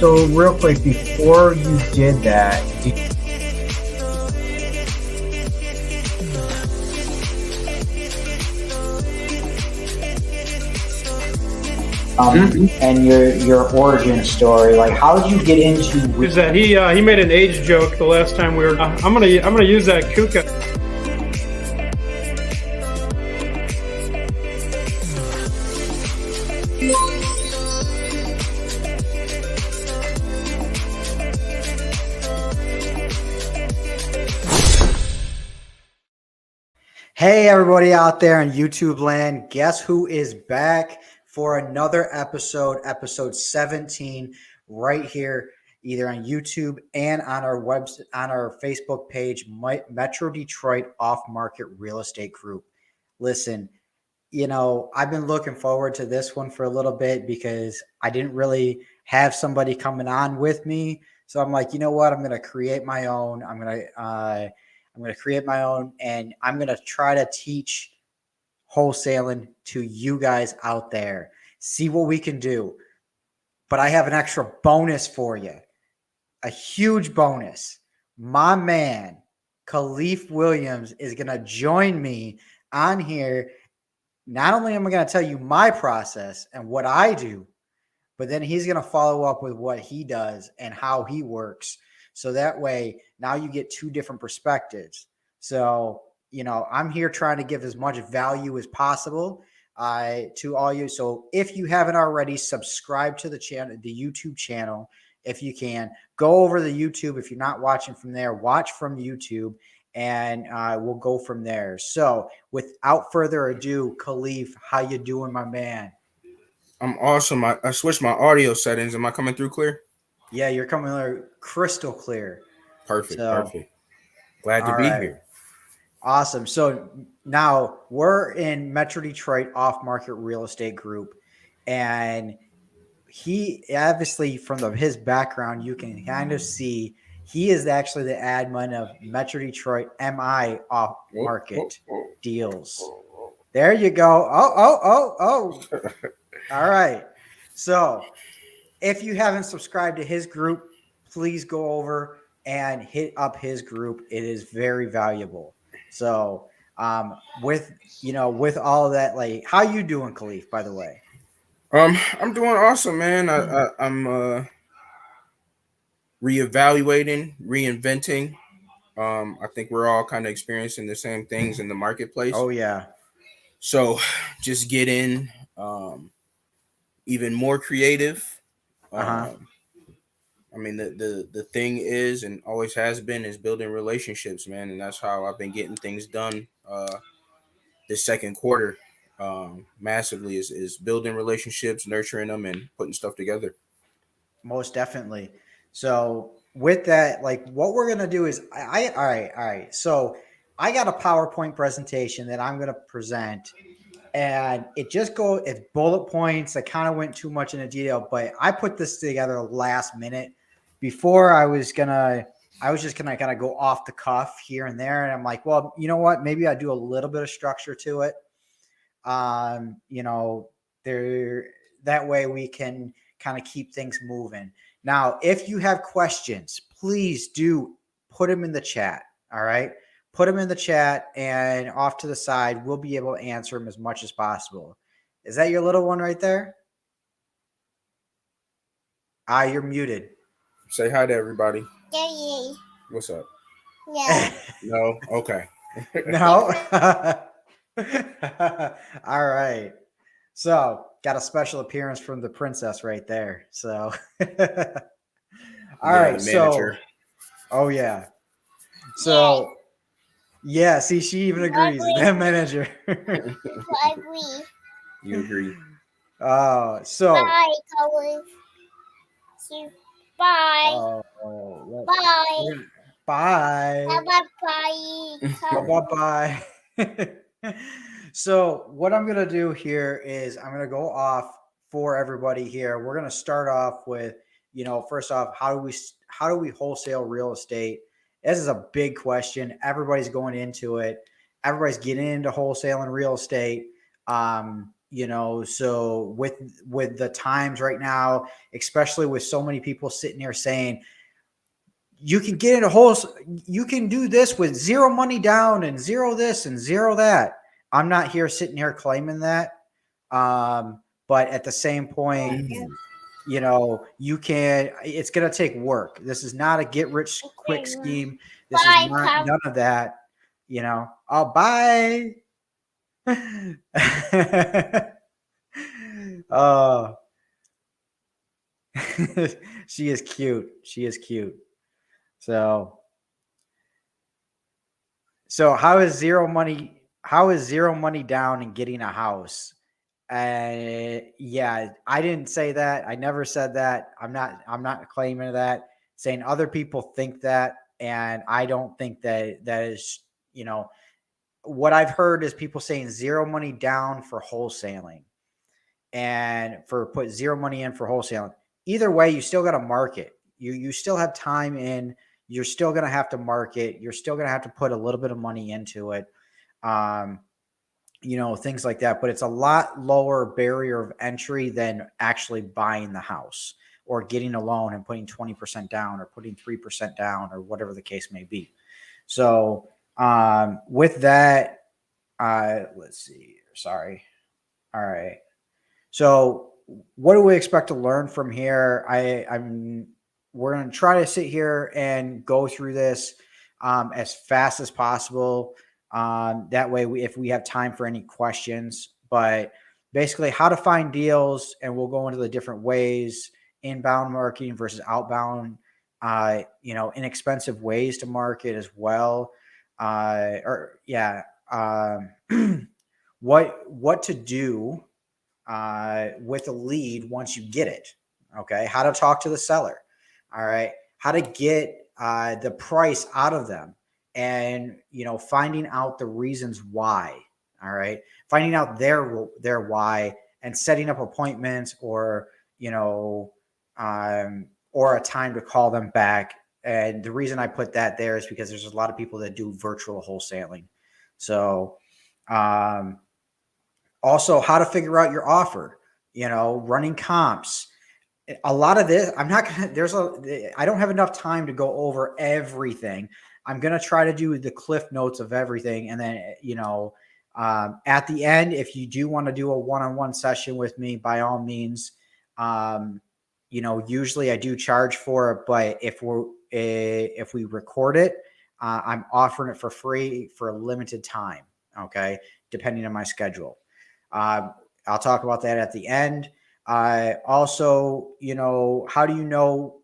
So real quick, before you did that, and your origin story, like how did you get into? Is that he made an age joke the last time we were. I'm gonna use that Kuka. Hey, everybody out there in YouTube land, guess who is back for another episode 17, right here, either on YouTube and on our on our Facebook page, Metro Detroit Off Market Real Estate Group. Listen, I've been looking forward to this one for a little bit because I didn't really have somebody coming on with me. So I'm like, you know what? I'm going to create my own. I'm going to create my own, and I'm going to try to teach wholesaling to you guys out there. See what we can do. But I have an extra bonus for you, a huge bonus. My man, Khalif Williams, is going to join me on here. Not only am I going to tell you my process and what I do, but then he's going to follow up with what he does and how he works. So that way, now you get two different perspectives. So, I'm here trying to give as much value as possible to all you. So if you haven't already, subscribe to the channel, the YouTube channel. If you can, go over the YouTube. If you're not watching from there, watch from YouTube, and we'll go from there. So without further ado, Khalif, how you doing, my man? I'm awesome. I switched my audio settings. Am I coming through clear? Yeah, you're coming crystal clear. Perfect. Glad to be here. Awesome. So now we're in Metro Detroit Off Market Real Estate Group, and he obviously, from his background, you can kind of see he is actually the admin of Metro Detroit MI Off Market Deals. There you go. Oh. All right. So if you haven't subscribed to his group, please go over and hit up his group. It is very valuable. So with all of that, like, how you doing, Khalif, by the way? I'm doing awesome, man. I'm reevaluating, reinventing. I think we're all kind of experiencing the same things in the marketplace. Oh yeah. So just get in even more creative. I mean, the thing is, and always has been, is building relationships, man. And that's how I've been getting things done this second quarter massively is building relationships, nurturing them, and putting stuff together. Most definitely. So with that, like, what we're going to do is all right. So I got a PowerPoint presentation that I'm going to present, and it's bullet points. I kind of went too much into detail, but I put this together last minute. Before I was just gonna kind of go off the cuff here and there, and I'm like, well, you know what? Maybe I do a little bit of structure to it. That way we can kind of keep things moving. Now, if you have questions, please do put them in the chat. All right, put them in the chat, and off to the side, we'll be able to answer them as much as possible. Is that your little one right there? You're muted. Say hi to everybody. Yeah. What's up? Yeah. No? Okay. No? All right. So, got a special appearance from the princess right there. So, all right. So, oh, yeah. So, yeah. See, she even agrees. That manager. I agree. You agree. So. Bye, Khalif. Bye. Bye. Bye. Bye. So what I'm going to do here is I'm going to go off for everybody here. We're going to start off with, first off, how do we wholesale real estate? This is a big question. Everybody's going into it. Everybody's getting into wholesaling real estate. So with the times right now, especially with so many people sitting here saying you can get in you can do this with zero money down and zero this and zero that. I'm not here sitting here claiming that. But at the same point, it's going to take work. This is not a get rich quick scheme. This is not none of that, I'll buy. Oh, she is cute. She is cute. So how is zero money down and getting a house? Yeah, I didn't say that. I never said that. I'm not claiming that. Saying other people think that, and I don't think that is, what I've heard is people saying zero money down for wholesaling and put zero money in for wholesaling. Either way, you still got to market. You still have time in. You're still going to have to market. You're still going to have to put a little bit of money into it. Things like that. But it's a lot lower barrier of entry than actually buying the house or getting a loan and putting 20% down or putting 3% down or whatever the case may be. So with that, let's see. Sorry. All right. So what do we expect to learn from here? We're going to try to sit here and go through this as fast as possible. That way, if we have time for any questions, but basically how to find deals, and we'll go into the different ways, inbound marketing versus outbound, inexpensive ways to market as well. What to do with a lead once you get it. Okay. How to talk to the seller. All right. How to get the price out of them, and, finding out the reasons why. All right. Finding out their why and setting up appointments or a time to call them back. And the reason I put that there is because there's a lot of people that do virtual wholesaling. So, also how to figure out your offer, running comps. A lot of this, I don't have enough time to go over everything. I'm going to try to do the cliff notes of everything. And then, at the end, if you do want to do a one-on-one session with me, by all means, usually I do charge for it, but if we record it, I'm offering it for free for a limited time. Okay. Depending on my schedule. I'll talk about that at the end. Also, how do you know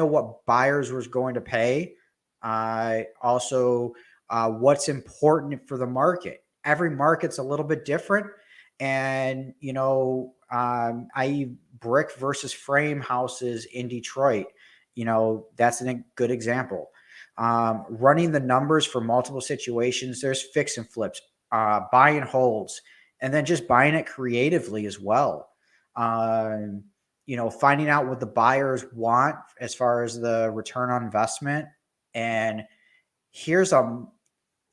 what buyers was going to pay? Also, what's important for the market. Every market's a little bit different. And, i.e. brick versus frame houses in Detroit, that's a good example. Running the numbers for multiple situations. There's fix and flips, buy and holds, and then just buying it creatively as well. Finding out what the buyers want as far as the return on investment. And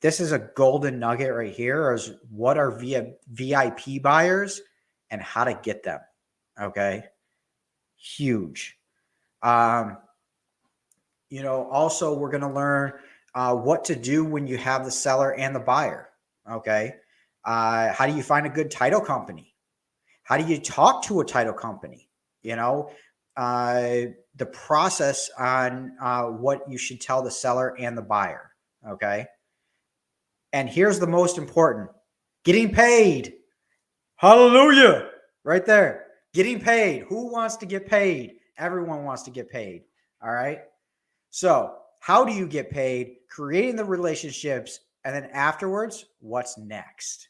this is a golden nugget right here, is what are VIP buyers and how to get them. Okay. Huge. Also we're going to learn what to do when you have the seller and the buyer. Okay. How do you find a good title company? How do you talk to a title company? The process on what you should tell the seller and the buyer. Okay. And here's the most important: getting paid. Hallelujah. Right there. Getting paid. Who wants to get paid? Everyone wants to get paid. All right. So how do you get paid? Creating the relationships. And then afterwards, what's next?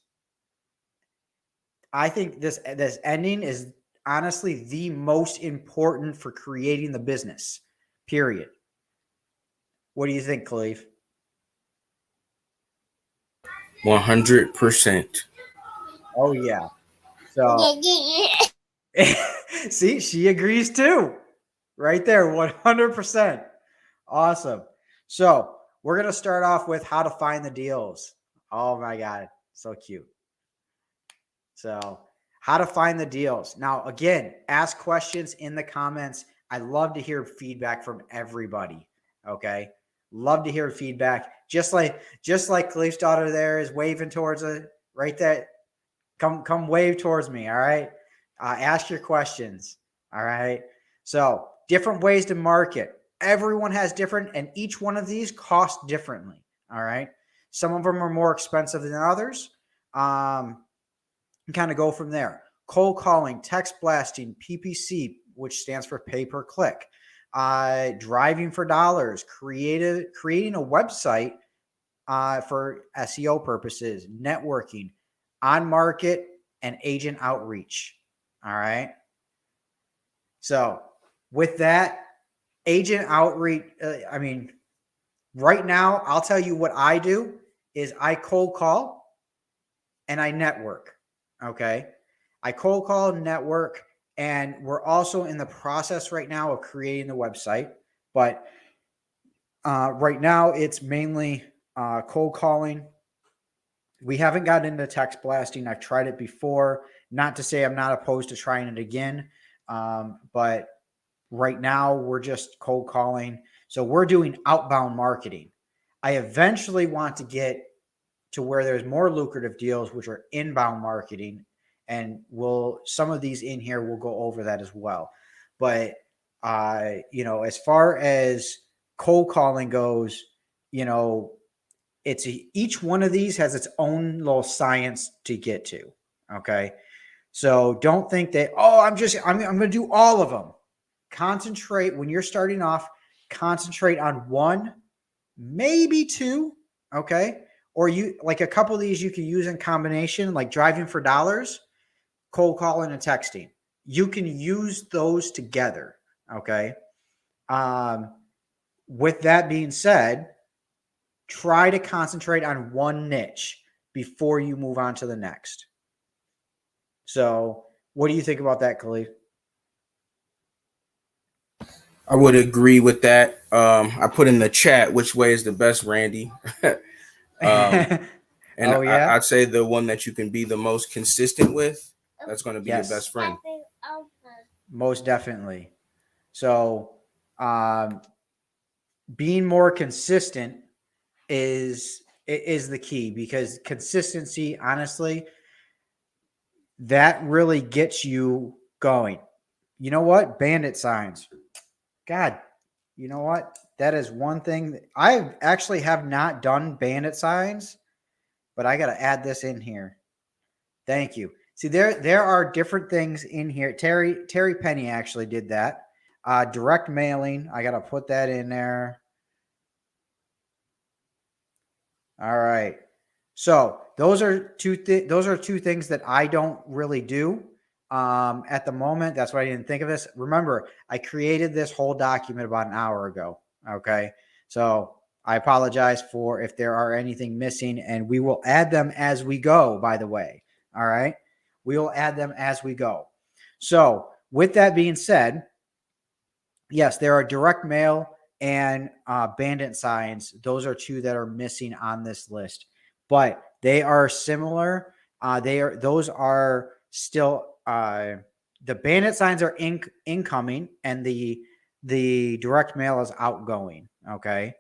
I think this ending is honestly the most important for creating the business, period. What do you think, Khalif? 100%. Oh, yeah. So, see, she agrees too. Right there, 100%. Awesome. So, we're going to start off with how to find the deals. Oh, my God. So cute. So how to find the deals. Now, again, ask questions in the comments. I love to hear feedback from everybody. Okay. Love to hear feedback. Just like Khalif's daughter there is waving towards it right there. Come wave towards me. All right. Ask your questions. All right. So different ways to market. Everyone has different, and each one of these costs differently. All right. Some of them are more expensive than others. And kind of go from there. Cold calling, text blasting, PPC, which stands for pay per click, driving for dollars, creating a website for SEO purposes, networking, on market, and agent outreach. All right. So with that, agent outreach, right now, I'll tell you what I do is I cold call and I network. Okay. I cold call, network, and we're also in the process right now of creating the website. But right now, it's mainly cold calling. We haven't gotten into text blasting. I've tried it before. Not to say I'm not opposed to trying it again, but right now we're just cold calling. So we're doing outbound marketing. I eventually want to get to where there's more lucrative deals, which are inbound marketing. And some of these in here, we'll go over that as well. But, as far as cold calling goes, each one of these has its own little science to get to. Okay. So don't think that, I'm going to do all of them. Concentrate when you're starting off, concentrate on one, maybe two. Okay. Or you like a couple of these you can use in combination, like driving for dollars, cold calling, and texting. You can use those together. Okay. With that being said, try to concentrate on one niche before you move on to the next. So what do you think about that, Khalif? I would agree with that. I put in the chat which way is the best, Randy. And Oh, yeah? I'd say the one that you can be the most consistent with, that's going to be Yes. your best friend. Most definitely. So being more consistent is the key, because consistency, honestly, that really gets you going. You know what? Bandit signs. God, you know what? That is one thing that I actually have not done bandit signs, but I got to add this in here. Thank you. See, there are different things in here. Terry Penny actually did that. Direct mailing. I got to put that in there. All right. So those are two things that I don't really do at the moment. That's why I didn't think of this. Remember, I created this whole document about an hour ago. Okay. So I apologize for if there are anything missing, and we will add them as we go, by the way. All right. We will add them as we go. So with that being said, yes, there are direct mail and bandit signs. Those are two that are missing on this list, but they are similar. Those are still the bandit signs are incoming, and the direct mail is outgoing. Okay.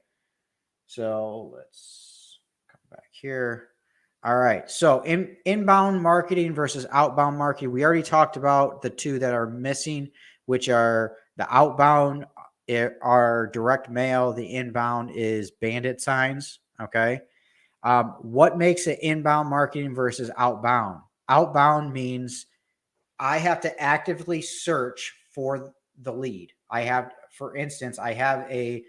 So let's come back here. All right. So inbound marketing versus outbound marketing. We already talked about the two that are missing, which are the outbound are direct mail. The inbound is bandit signs. Okay. What makes it inbound marketing versus outbound? Outbound means I have to actively search for the lead. For instance, I have a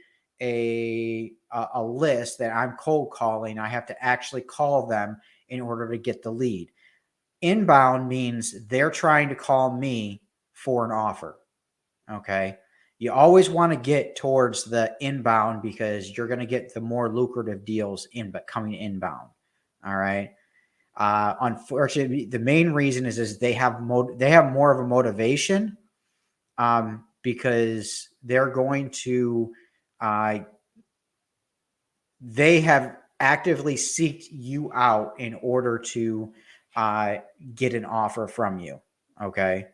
list that I'm cold calling. I have to actually call them in order to get the lead. Inbound means they're trying to call me for an offer. Okay. You always want to get towards the inbound because you're going to get the more lucrative deals coming inbound. All right. Unfortunately, the main reason is they have more of a motivation because they're going to they have actively seeked you out in order to get an offer from you. Okay.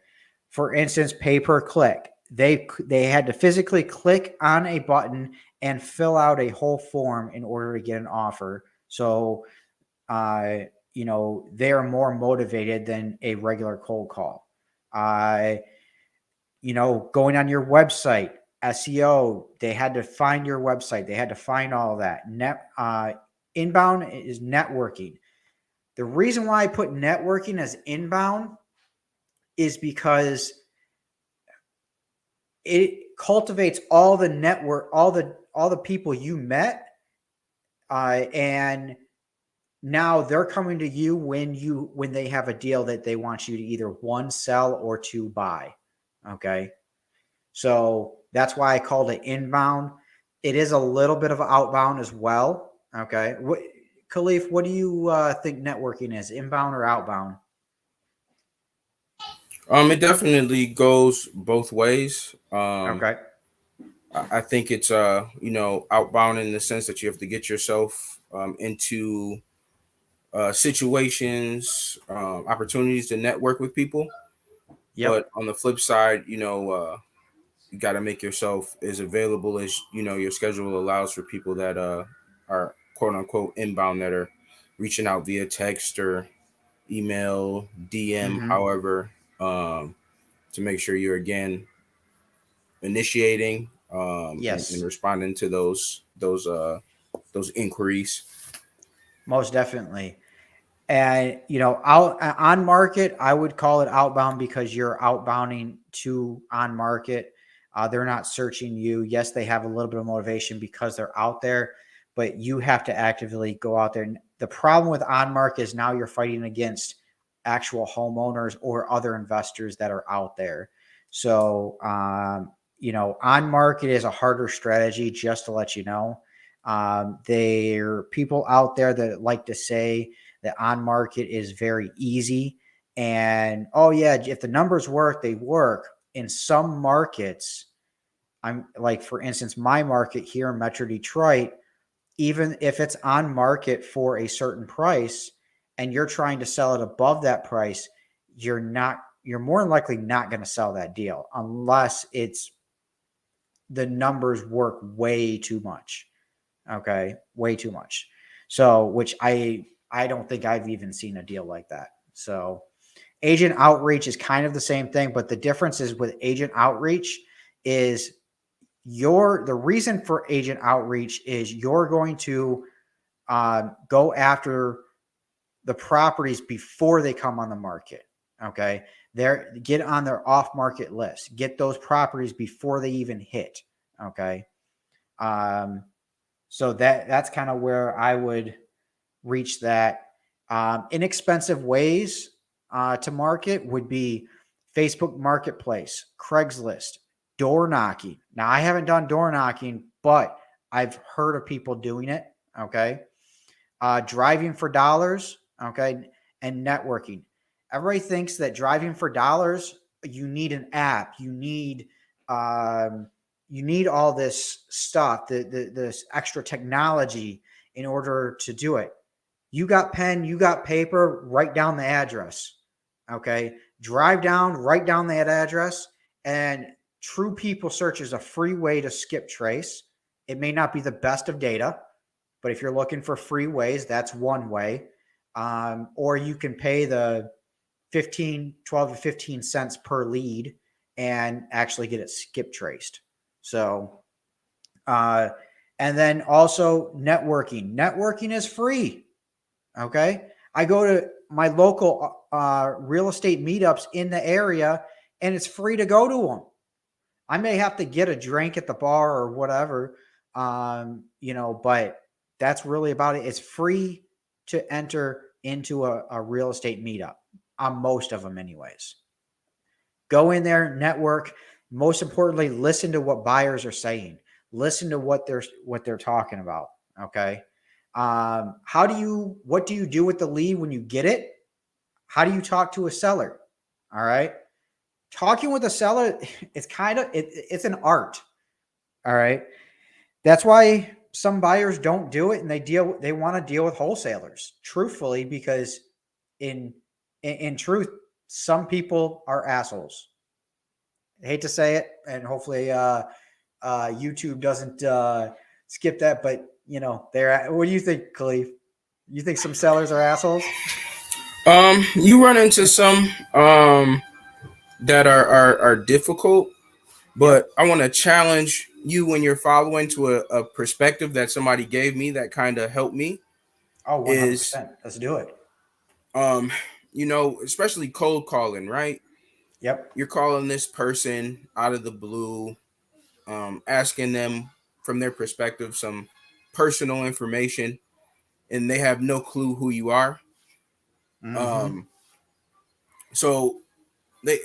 For instance, pay per click. They had to physically click on a button and fill out a whole form in order to get an offer. So, they are more motivated than a regular cold call. Going on your website, SEO, they had to find your website. They had to find all of that. Inbound is networking. The reason why I put networking as inbound is because it cultivates all the network, all the people you met, and now they're coming to you when they have a deal that they want you to either one, sell, or two, buy. Okay. So that's why I called it inbound. It is a little bit of outbound as well. Okay. Khalif, what do you think networking is, inbound or outbound? It definitely goes both ways. Okay. I think it's outbound in the sense that you have to get yourself into situations, opportunities to network with people. Yep. But on the flip side, you got to make yourself as available as your schedule allows for people that are quote unquote inbound, that are reaching out via text or email, DM, Mm-hmm. however, to make sure you're again initiating Yes. and responding to those inquiries. Most definitely. And out on market, I would call it outbound because you're outbounding to on market. They're not searching you. Yes, they have a little bit of motivation because they're out there, but you have to actively go out there. And the problem with on market is now you're fighting against actual homeowners or other investors that are out there. So, on market is a harder strategy, just to let you know. There are people out there that like to say that on market is very easy. And oh yeah, if the numbers work, they work. In some markets, I'm like, for instance, my market here in Metro Detroit, even if it's on market for a certain price and you're trying to sell it above that price, you're more than likely not going to sell that deal unless the numbers work way too much. Okay. Way too much. So, which I don't think I've even seen a deal like that. So agent outreach is kind of the same thing, but the difference is with agent outreach is the reason for agent outreach is you're going to go after the properties before they come on the market. Okay. Get on their off market list, get those properties before they even hit. Okay. So that's kind of where I would reach that. Inexpensive ways to market would be Facebook Marketplace, Craigslist, door knocking. Now, I haven't done door knocking, but I've heard of people doing it. Okay. Driving for dollars. Okay. And networking. Everybody thinks that driving for dollars, you need an app. You need all this stuff, this extra technology in order to do it. You got pen, you got paper, write down the address. Okay. Drive down, write down that address. And True People Search is a free way to skip trace. It may not be the best of data, but if you're looking for free ways, that's one way. Or you can pay the 12 to 15 cents per lead and actually get it skip traced. So, and then also networking. Networking is free. Okay. I go to my local real estate meetups in the area and it's free to go to them. I may have to get a drink at the bar or whatever, but that's really about it. It's free to enter into a real estate meetup on most of them anyways. Go in there, network. Most importantly, listen to what buyers are saying. Listen to what they're talking about. Okay. What do you do with the lead when you get it? How do you talk to a seller? All right. Talking with a seller, it's an art. All right. That's why some buyers don't do it and they want to deal with wholesalers, truthfully, because in in truth, some people are assholes. I hate to say it, and hopefully YouTube doesn't skip that, but you know, they're. What do you think, Khalif? You think some sellers are assholes? You run into some that are difficult, but Yep. I want to challenge you when you're following to a perspective that somebody gave me that kind of helped me Oh, is 100%. Let's do it. um especially cold calling, right? Yep. You're calling this person out of the blue, asking them from their perspective some personal information, and they have no clue who you are. Mm-hmm. Um, so they,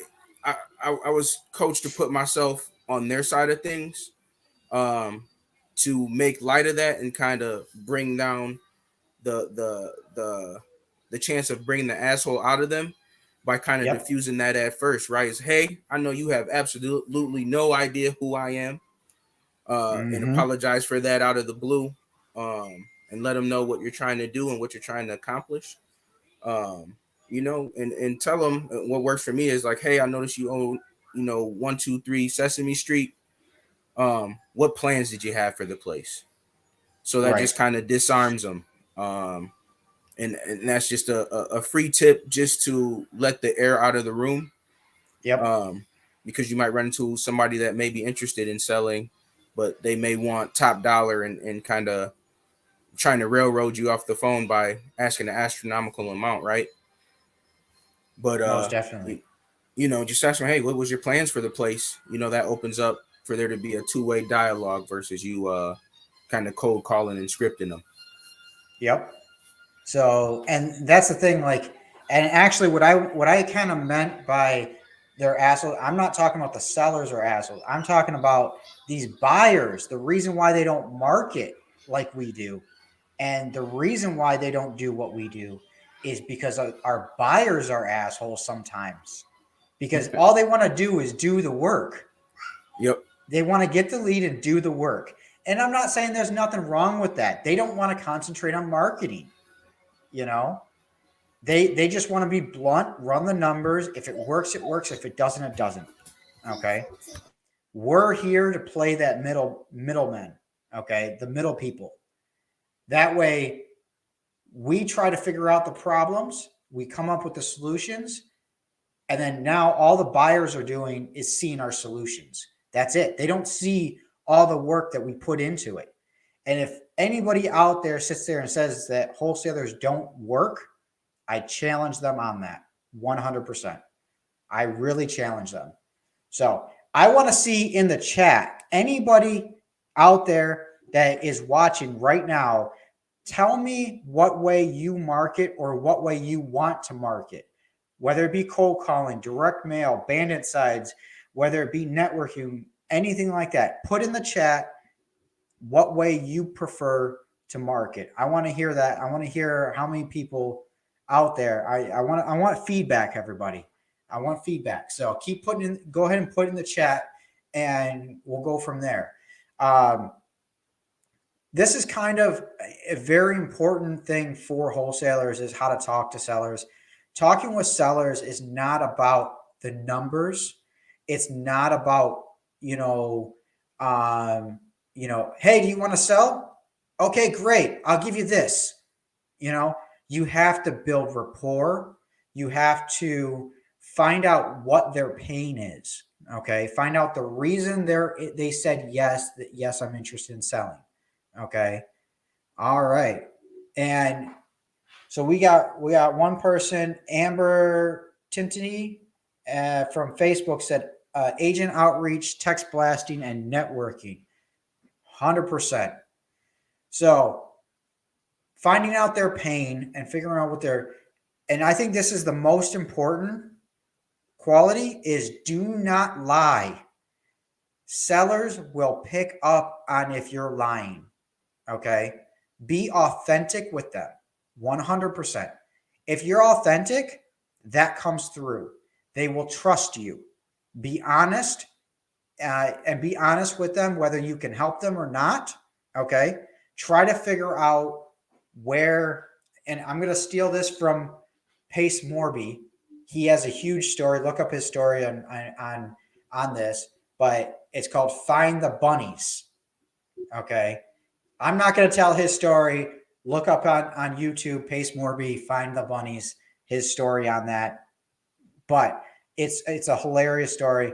I was coached to put myself on their side of things, um, to make light of that and kind of bring down the chance of bringing the asshole out of them by kind of Yep. diffusing that at first, right? Is, hey, I know you have absolutely no idea who I am, and Mm-hmm. apologize for that out of the blue, and let them know what you're trying to do and what you're trying to accomplish. And tell them what works for me is like, hey, I noticed you own, 123 Sesame Street. What plans did you have for the place? So that Right. just kind of disarms them. And that's just a free tip just to let the air out of the room. Yep. Because you might run into somebody that may be interested in selling, but they may want top dollar and kind of trying to railroad you off the phone by asking an astronomical amount, right? But Most definitely. just ask them, hey, what was your plans for the place? That opens up for there to be a two-way dialogue versus you kind of cold calling and scripting them. Yep. So, and that's the thing, like, and actually, what I kind of meant by they're assholes, I'm not talking about the sellers are assholes. I'm talking about these buyers. The reason why they don't market like we do, and the reason why they don't do what we do, is because our buyers are assholes sometimes. Because all they want to do is do the work. Yep. They want to get the lead and do the work. And I'm not saying there's nothing wrong with that. They don't want to concentrate on marketing, you know. They just want to be blunt, run the numbers. If it works, it works. If it doesn't, it doesn't. Okay. We're here to play that middleman. Okay. The middle people. That way we try to figure out the problems, we come up with the solutions, and then now all the buyers are doing is seeing our solutions. That's it. They don't see all the work that we put into it. And if anybody out there sits there and says that wholesalers don't work, I challenge them on that 100%. I really challenge them. So I want to see in the chat anybody out there that is watching right now. Tell me what way you market or what way you want to market, whether it be cold calling, direct mail, bandit sides, whether it be networking, anything like that. Put in the chat what way you prefer to market. I want to hear that. I want to hear how many people out there. I want feedback, everybody. I want feedback. So keep putting in, go ahead and put in the chat and we'll go from there. This is kind of a very important thing for wholesalers is how to talk to sellers. Talking with sellers is not about the numbers. It's not about, hey, do you want to sell? Okay, great. I'll give you this. You have to build rapport. You have to find out what their pain is. Okay. Find out the reason they said yes, that yes, I'm interested in selling. Okay. All right. And so we got one person, Amber Tintony, from Facebook said agent outreach, text blasting, and networking. 100%. So finding out their pain and figuring out and I think this is the most important quality is do not lie. Sellers will pick up on if you're lying. Okay. Be authentic with them. 100%. If you're authentic, that comes through. They will trust you. Be honest, and be honest with them, whether you can help them or not. Okay. Try to figure out where, and I'm going to steal this from Pace Morby. he has a huge story. Look up his story on this, but it's called Find the Bunnies. Okay. I'm not going to tell his story. Look up on YouTube, Pace Morby, Find the Bunnies, his story on that. But it's a hilarious story.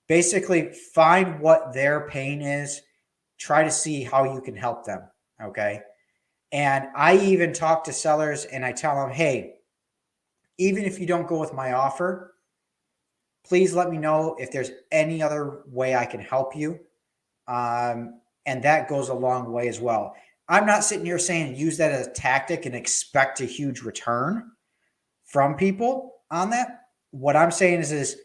Basically, find what their pain is, try to see how you can help them. Okay. And I even talk to sellers and I tell them, hey, even if you don't go with my offer, please let me know if there's any other way I can help you. And that goes a long way as well. I'm not sitting here saying use that as a tactic and expect a huge return from people on that. What I'm saying is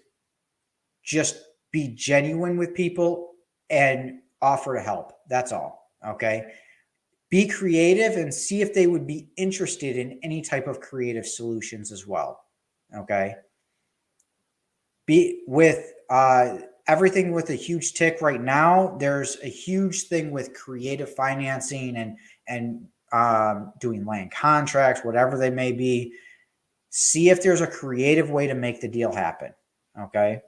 just be genuine with people and offer to help. That's all. Okay. Be creative and see if they would be interested in any type of creative solutions as well. Okay. Be with everything with a huge tick right now. There's a huge thing with creative financing and doing land contracts, whatever they may be. See if there's a creative way to make the deal happen. Okay.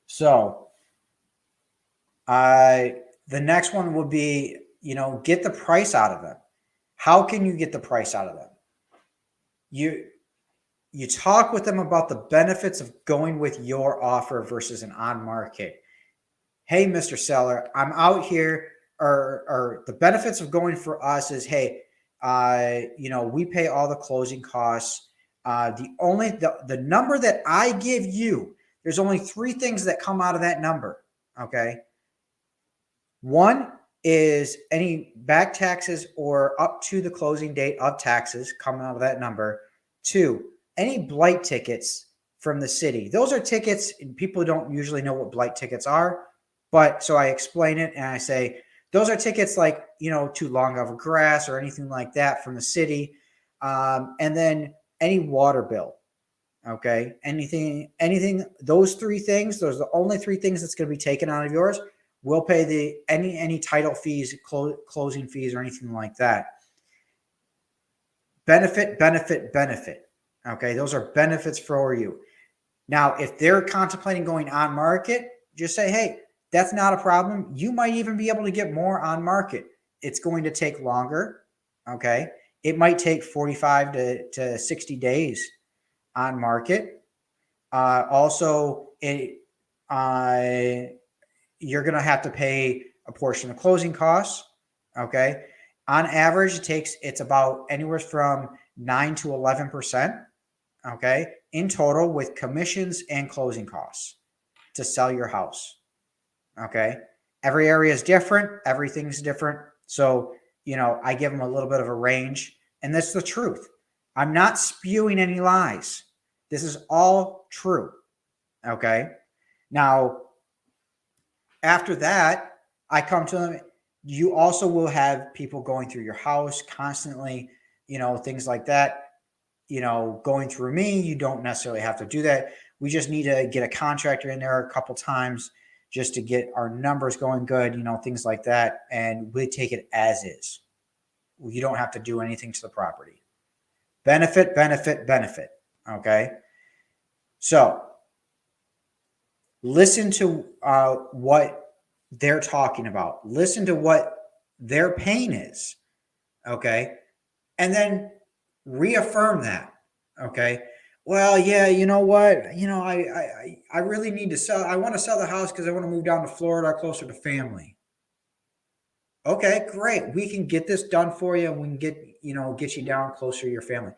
So the next one would be, get the price out of them. How can you get the price out of them? You talk with them about the benefits of going with your offer versus an on market. Hey, Mr. Seller, I'm out here, or the benefits of going for us is, hey, we pay all the closing costs. The number that I give you, there's only 3 things that come out of that number. Okay. One is any back taxes or up to the closing date of taxes coming out of that number. 2, any blight tickets from the city. Those are tickets, and people don't usually know what blight tickets are, but so I explain it and I say, those are tickets like, too long of a grass or anything like that from the city. And then any water bill. Okay. Anything, those 3 things, those are the only 3 things that's going to be taken out of yours. We'll pay any title fees, closing fees, or anything like that. Benefit. Okay. Those are benefits for you. Now, if they're contemplating going on market, just say, hey, that's not a problem. You might even be able to get more on market. It's going to take longer. Okay. It might take 45 to 60 days on market. Also, you're going to have to pay a portion of closing costs. Okay. On average, it's about anywhere from 9 to 11%. Okay. In total with commissions and closing costs to sell your house. Okay. Every area is different. Everything's different. So, I give them a little bit of a range, and that's the truth. I'm not spewing any lies. This is all true. Okay. Now, after that, I come to them. You also will have people going through your house constantly, things like that. Going through me, you don't necessarily have to do that. We just need to get a contractor in there a couple times just to get our numbers going good, things like that. And we take it as is. You don't have to do anything to the property. Benefit. Okay. So listen to what they're talking about. Listen to what their pain is. Okay. And then reaffirm that. Okay. Well, yeah, you know what? I really need to sell. I want to sell the house because I want to move down to Florida closer to family. Okay, great. We can get this done for you, and we can get you down closer to your family.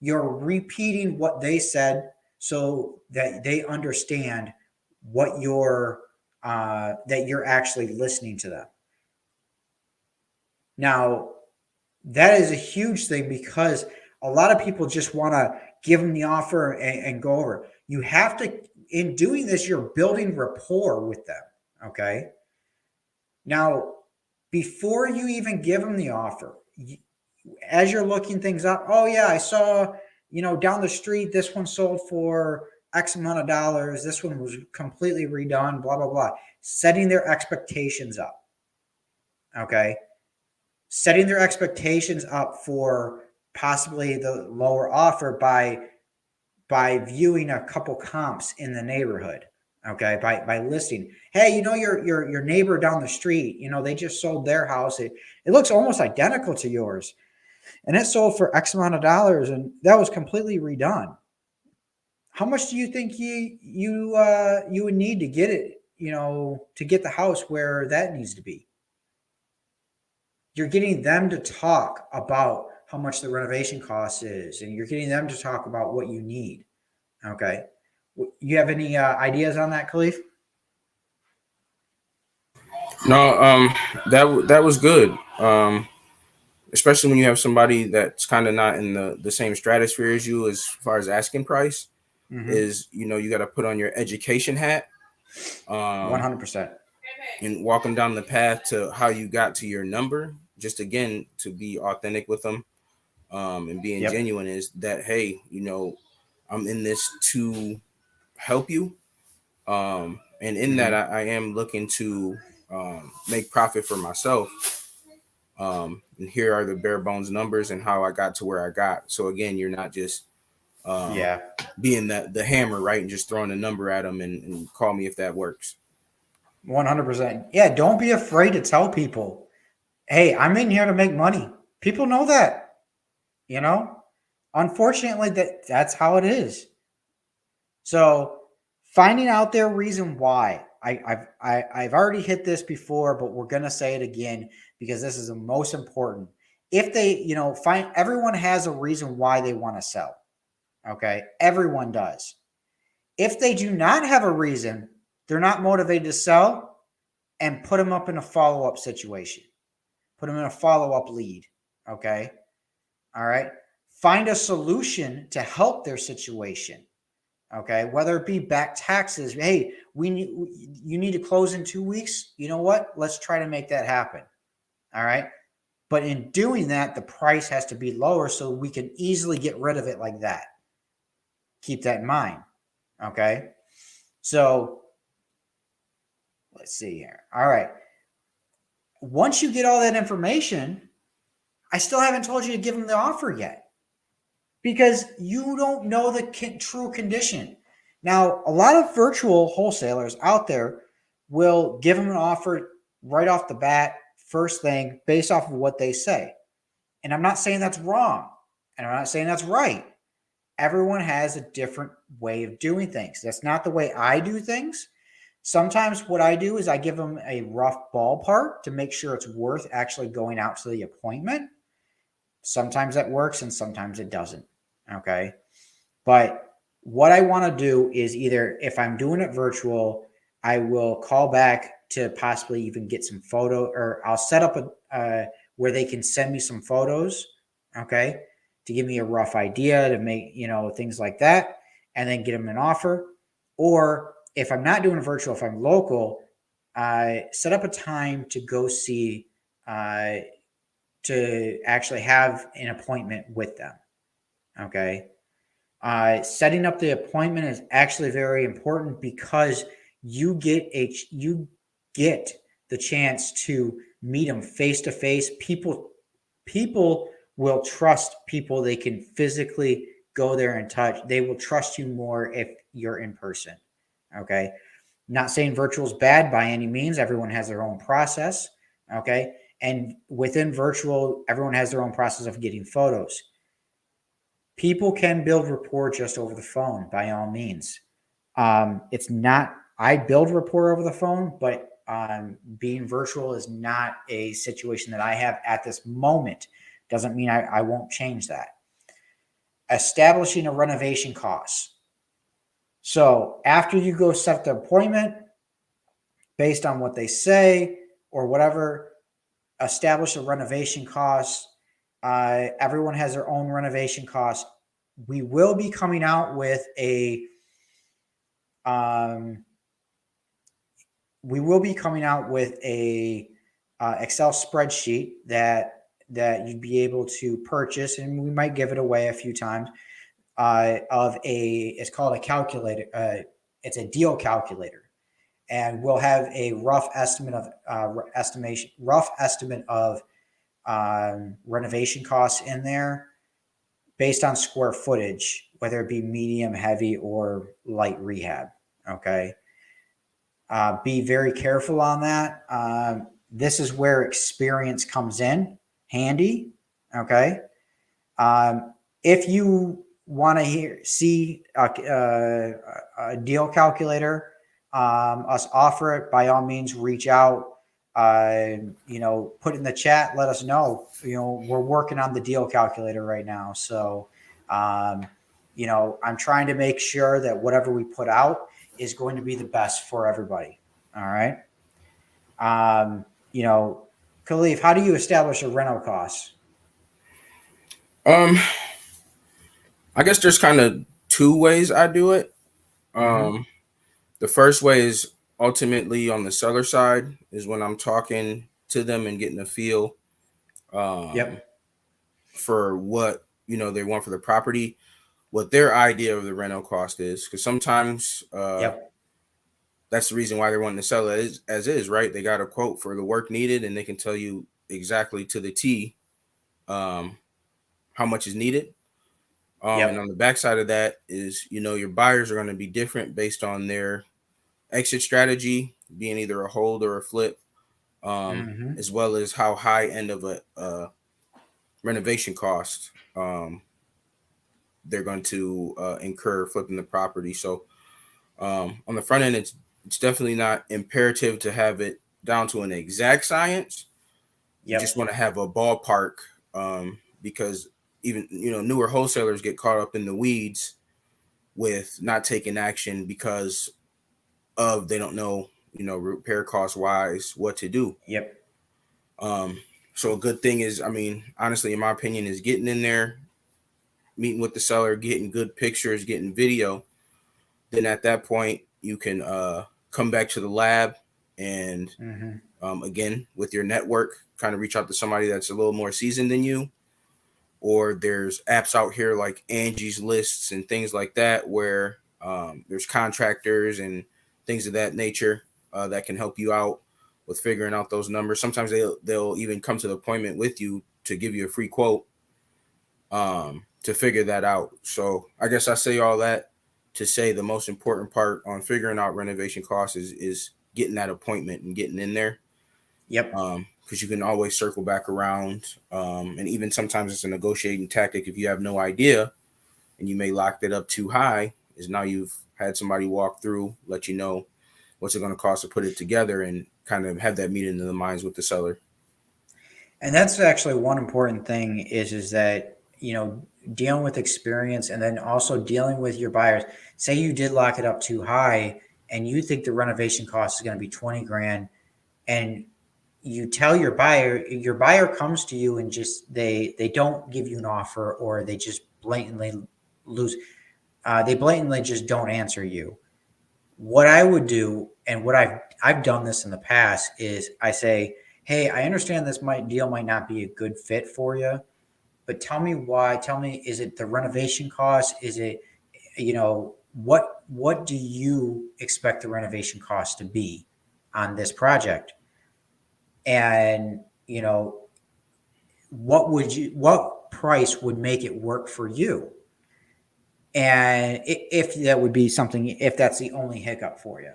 You're repeating what they said so that they understand what that you're actually listening to them. Now, that is a huge thing because a lot of people just want to give them the offer and go over. You have to, in doing this, you're building rapport with them. Okay. Now, before you even give them the offer, as you're looking things up, oh yeah, I saw, down the street, this one sold for X amount of dollars. This one was completely redone, blah, blah, blah. Setting their expectations up. Okay. Setting their expectations up for possibly the lower offer by viewing a couple comps in the neighborhood. Okay, by listing, hey, your neighbor down the street, they just sold their house. It looks almost identical to yours, and it sold for X amount of dollars, and that was completely redone. How much do you think you would need to get it, to get the house where that needs to be? You're getting them to talk about how much the renovation cost is, and you're getting them to talk about what you need. Okay. You have any ideas on that, Khalif? No, that was good. Especially when you have somebody that's kind of not in the same stratosphere as you as far as asking price. Mm-hmm. Is you got to put on your education hat. 100%. And walk them down the path to how you got to your number. Just again to be authentic with them, and being genuine is that, hey, I'm in this to help you, and in that I am looking to make profit for myself. And here are the bare bones numbers and how I got to where I got. So again, you're not just being the hammer, right, and just throwing a number at them and call me if that works. 100%. Yeah, don't be afraid to tell people, hey, I'm in here to make money. People know that, Unfortunately, that's how it is. So finding out their reason why. I've already hit this before, but we're gonna say it again because this is the most important. If they, everyone has a reason why they want to sell. Okay, everyone does. If they do not have a reason, they're not motivated to sell, and put them up in a follow-up situation. Put them in a follow-up lead. Okay, all right. Find a solution to help their situation. Okay, whether it be back taxes. Hey, you need to close in 2 weeks. You know what? Let's try to make that happen. All right. But in doing that, the price has to be lower so we can easily get rid of it like that. Keep that in mind. Okay. So let's see here. All right. Once you get all that information, I still haven't told you to give them the offer yet, because you don't know the true condition. Now, a lot of virtual wholesalers out there will give them an offer right off the bat, first thing, based off of what they say. And I'm not saying that's wrong, and I'm not saying that's right. Everyone has a different way of doing things. That's not the way I do things. Sometimes what I do is I give them a rough ballpark to make sure it's worth actually going out to the appointment. Sometimes that works and sometimes it doesn't. Okay. But what I want to do is, either if I'm doing it virtual, I will call back to possibly even get some photo, or I'll set up where they can send me some photos. Okay. To give me a rough idea, to make, things like that, and then get them an offer. Or if I'm not doing it virtual, if I'm local, set up a time to go see, to actually have an appointment with them. Okay. Setting up the appointment is actually very important, because you get the chance to meet them face to face. People will trust people they can physically go there and touch. They will trust you more if you're in person. Okay. Not saying virtual is bad by any means. Everyone has their own process. Okay. And within virtual, everyone has their own process of getting photos. People can build rapport just over the phone, by all means. It's not, I build rapport over the phone, but being virtual is not a situation that I have at this moment. Doesn't mean I won't change that. Establishing a renovation cost. So after you go set the appointment, based on what they say or whatever, establish a renovation cost. Everyone has their own renovation cost. We will be coming out with a Excel spreadsheet that you'd be able to purchase, and we might give it away a few times. It's called a calculator. It's a deal calculator, and we'll have a rough estimate of renovation costs in there. based on square footage, whether it be medium, heavy, or light rehab. Okay. Be very careful on that. This is where experience comes in handy. Okay. If you want to see a deal calculator, us offer it, by all means, reach out. Put in the chat, let us know. We're working on the deal calculator right now. So, I'm trying to make sure that whatever we put out is going to be the best for everybody. All right. Khalif, how do you establish a rental cost? I guess there's kind of two ways I do it. The first way is ultimately on the seller side, is when I'm talking to them and getting a feel for what they want for the property, what their idea of the rental cost is, because sometimes that's the reason why they're wanting to sell it as is, right? They got a quote for the work needed, and they can tell you exactly to the T how much is needed. And on the backside of that is, your buyers are going to be different based on their exit strategy, being either a hold or a flip, as well as how high end of a renovation cost they're going to incur flipping the property. So on the front end, it's definitely not imperative to have it down to an exact science. You just want to have a ballpark, because even newer wholesalers get caught up in the weeds with not taking action because of they don't know repair cost wise what to do. So a good thing is, honestly, in my opinion, is getting in there, meeting with the seller, getting good pictures, getting video. Then at that point you can come back to the lab and again, with your network, kind of reach out to somebody that's a little more seasoned than you. Or there's apps out here like Angie's Lists and things like that, where there's contractors and things of that nature that can help you out with figuring out those numbers. Sometimes they'll even come to the appointment with you to give you a free quote to figure that out. So I guess I say all that to say the most important part on figuring out renovation costs is getting that appointment and getting in there. Because you can always circle back around, and even sometimes it's a negotiating tactic. If you have no idea and you may lock it up too high, is now you've had somebody walk through, let you know what's it going to cost to put it together, and kind of have that meeting in the minds with the seller. And that's actually one important thing is that, dealing with experience, and then also dealing with your buyers. Say you did lock it up too high and you think the renovation cost is going to be 20 grand, and you tell your buyer comes to you and just, they don't give you an offer, or they just blatantly lose. They blatantly just don't answer you. What I would do, and what I've done this in the past, is I say, hey, I understand this deal might not be a good fit for you, but tell me why. Tell me, is it the renovation cost? Is it, what do you expect the renovation cost to be on this project? And, what price would make it work for you? And if that would be something, if that's the only hiccup for you.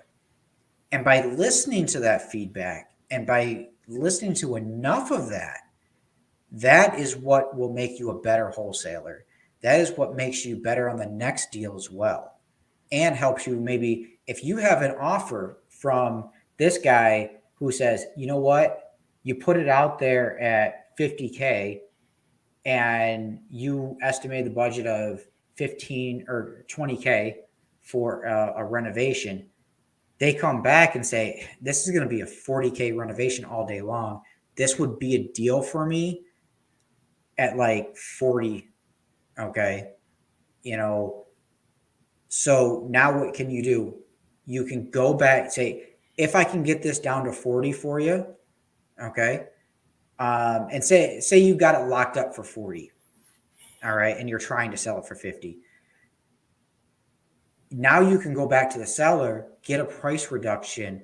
And by listening to that feedback, and by listening to enough of that, that is what will make you a better wholesaler. That is what makes you better on the next deal as well, and helps you. Maybe if you have an offer from this guy who says, you know what, you put it out there at 50K and you estimate the budget of 15 or 20K for a renovation, they come back and say, this is going to be a 40K renovation all day long. This would be a deal for me at like 40. Okay. So now what can you do? You can go back, say, if I can get this down to 40 for you. Okay. And say you got it locked up for 40. All right. And you're trying to sell it for 50. Now you can go back to the seller, get a price reduction,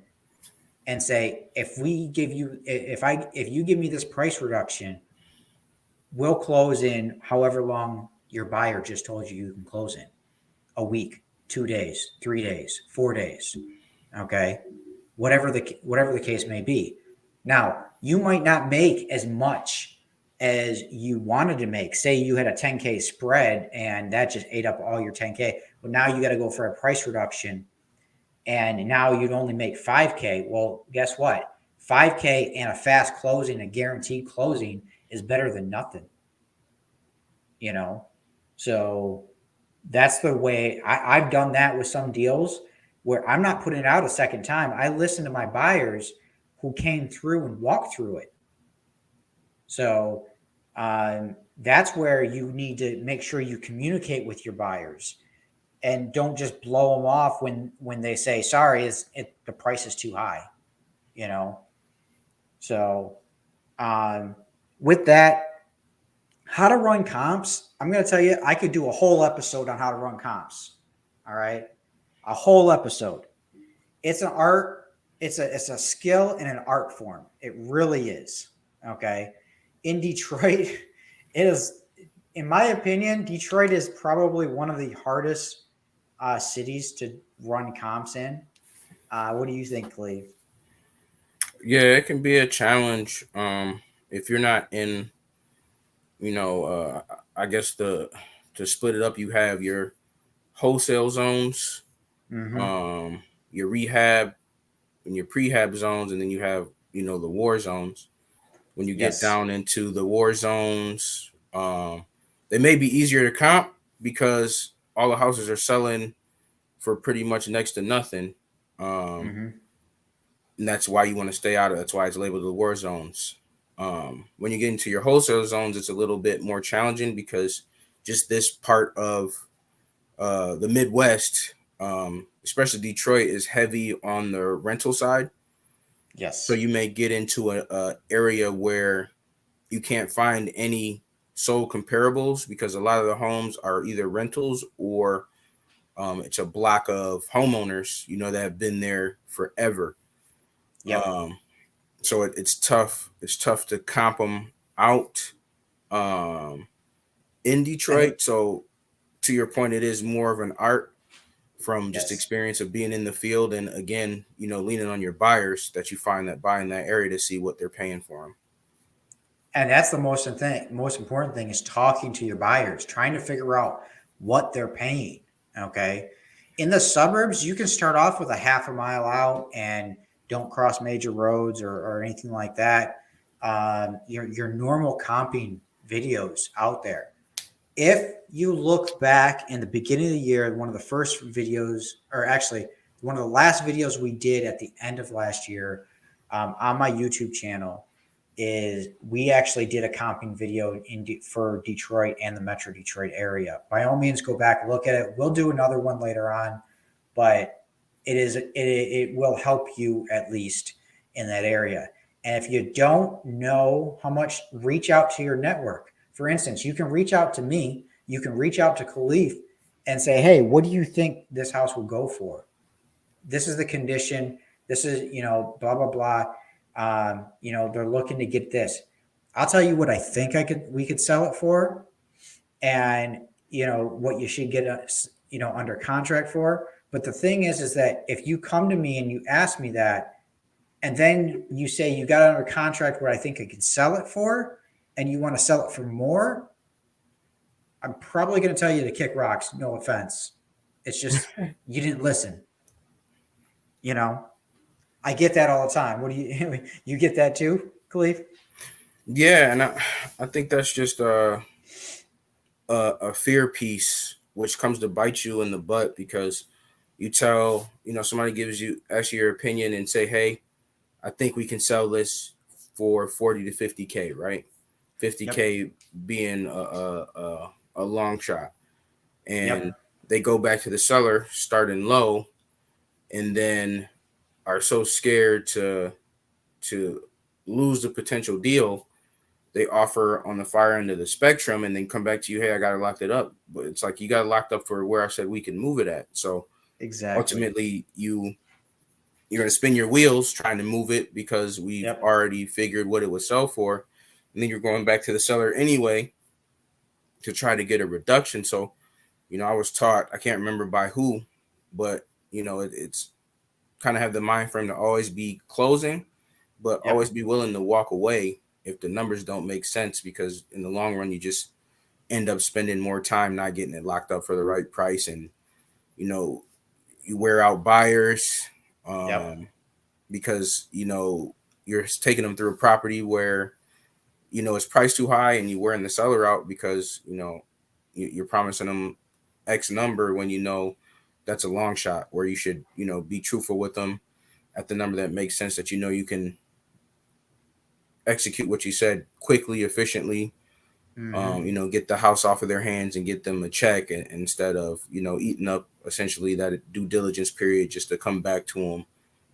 and say, if you give me this price reduction, we'll close in however long your buyer just told you can close in a week, 2 days, 3 days, 4 days. Okay? Whatever the case may be. Now, you might not make as much as you wanted to make. Say you had a 10K spread and that just ate up all your 10K. But now you got to go for a price reduction and now you'd only make 5K. Well, guess what? 5K and a fast closing, a guaranteed closing is better than nothing. You know? So that's the way I've done that with some deals where I'm not putting it out a second time. I listen to my buyers who came through and walked through it. So that's where you need to make sure you communicate with your buyers and don't just blow them off when they say, sorry, the price is too high, you know? So with that, how to run comps, I'm going to tell you, I could do a whole episode on how to run comps. All right. A whole episode. It's an art. It's a skill and an art form. It really is. Okay. In Detroit, it is, in my opinion, Detroit is probably one of the hardest cities to run comps in. What do you think, Cleve? Yeah, it can be a challenge. If you're not in, I guess to split it up, you have your wholesale zones, Mm-hmm. your rehab and your prehab zones, and then you have, the war zones. When you get Yes. down into the war zones, they may be easier to comp because all the houses are selling for pretty much next to nothing. Mm-hmm. And that's why you want to stay out of it. That's why it's labeled the war zones. When you get into your wholesale zones, it's a little bit more challenging because just this part of the Midwest, especially Detroit, is heavy on the rental side. So Yes. you may get into a area where you can't find any sold comparables because a lot of the homes are either rentals or it's a block of homeowners, that have been there forever. Yep. So it's tough. It's tough to comp them out um, in And Detroit. So to your point, it is more of an art from just yes. experience of being in the field, and again, leaning on your buyers that you find that buy in that area to see what they're paying for them. And that's the most important thing is talking to your buyers, trying to figure out what they're paying. Okay. In the suburbs, you can start off with a half a mile out and don't cross major roads or anything like that. Your normal comping videos out there. If you look back in the beginning of the year, one of the first videos, or actually one of the last videos we did at the end of last year on my YouTube channel, is we actually did a comping video for Detroit and the Metro Detroit area. By all means, go back, look at it. We'll do another one later on, but it will help you at least in that area. And if you don't know how much, reach out to your network. For instance, you can reach out to me, you can reach out to Khalif and say, hey, what do you think this house will go for? This is the condition. This is, blah, blah, blah. They're looking to get this. I'll tell you what I think we could sell it for, and what you should get under contract for. But the thing is that if you come to me and you ask me that, and then you say you got it under contract where I think I can sell it for, and you want to sell it for more, I'm probably going to tell you to kick rocks. No offense. It's just you didn't listen. I get that all the time. What do you get that too, Khalif? Yeah, and I think that's just a fear piece which comes to bite you in the butt because you tell somebody asks you your opinion and say, hey, I think we can sell this for 40 to 50K, right? 50K Yep. being a long shot, and Yep. they go back to the seller starting low, and then are so scared to lose the potential deal, they offer on the fire end of the spectrum and then come back to you, hey, I got it locked it up. But it's like you got it locked up for where I said we can move it at. So Exactly. ultimately you're going to spin your wheels trying to move it because we've Yep. already figured what it would sell for. And then you're going back to the seller anyway to try to get a reduction. So, I was taught, I can't remember by who, but it's kind of have the mind frame to always be closing, but Yep. always be willing to walk away if the numbers don't make sense, because in the long run, you just end up spending more time not getting it locked up for the right price. And, you wear out buyers because, you're taking them through a property where, it's priced too high, and you wearing the seller out because, you're promising them X number when that's a long shot, where you should, be truthful with them at the number that makes sense, that you can execute what you said quickly, efficiently, get the house off of their hands and get them a check, instead of, eating up essentially that due diligence period just to come back to them,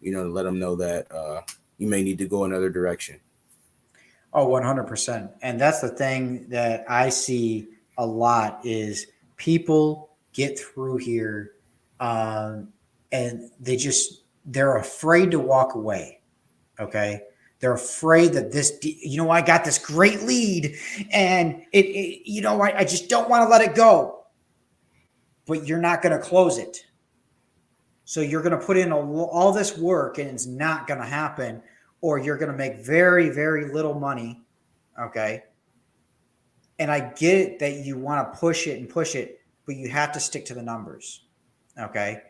to let them know that you may need to go another direction. Oh, 100%. And that's the thing that I see a lot is people get through here and they're afraid to walk away. Okay. They're afraid that I got this great lead and I just don't want to let it go, but you're not going to close it. So you're going to put in all this work and it's not going to happen, or you're going to make very, very little money. Okay. And I get it that you want to push it, but you have to stick to the numbers. Okay.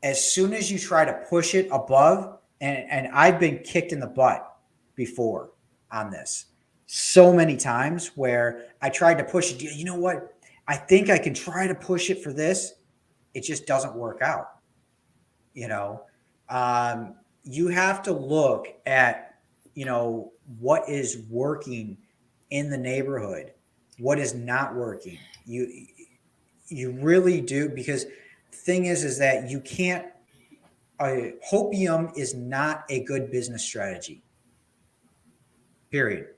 As soon as you try to push it above, and I've been kicked in the butt before on this so many times where I tried to push it. You know what? I think I can try to push it for this. It just doesn't work out. You have to look at, what is working in the neighborhood, what is not working. You really do, because the thing is that you can't, hopium is not a good business strategy. Period.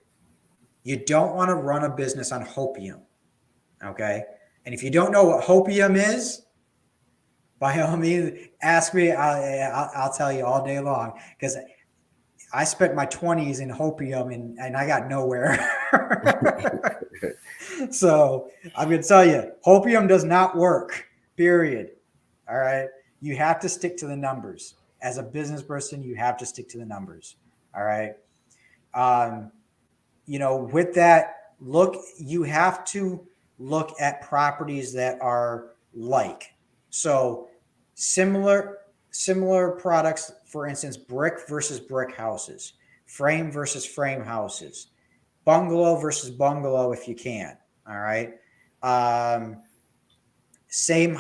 You don't want to run a business on hopium. Okay. And if you don't know what hopium is, by all means, ask me. I'll tell you all day long, because I spent my 20s in hopium and I got nowhere. So I'm going to tell you, hopium does not work, period. All right. You have to stick to the numbers. As a business person, you have to stick to the numbers. All right. With that, you have to look at properties that are so similar products, for instance, brick versus brick houses, frame versus frame houses, bungalow versus bungalow if you can. All right. Same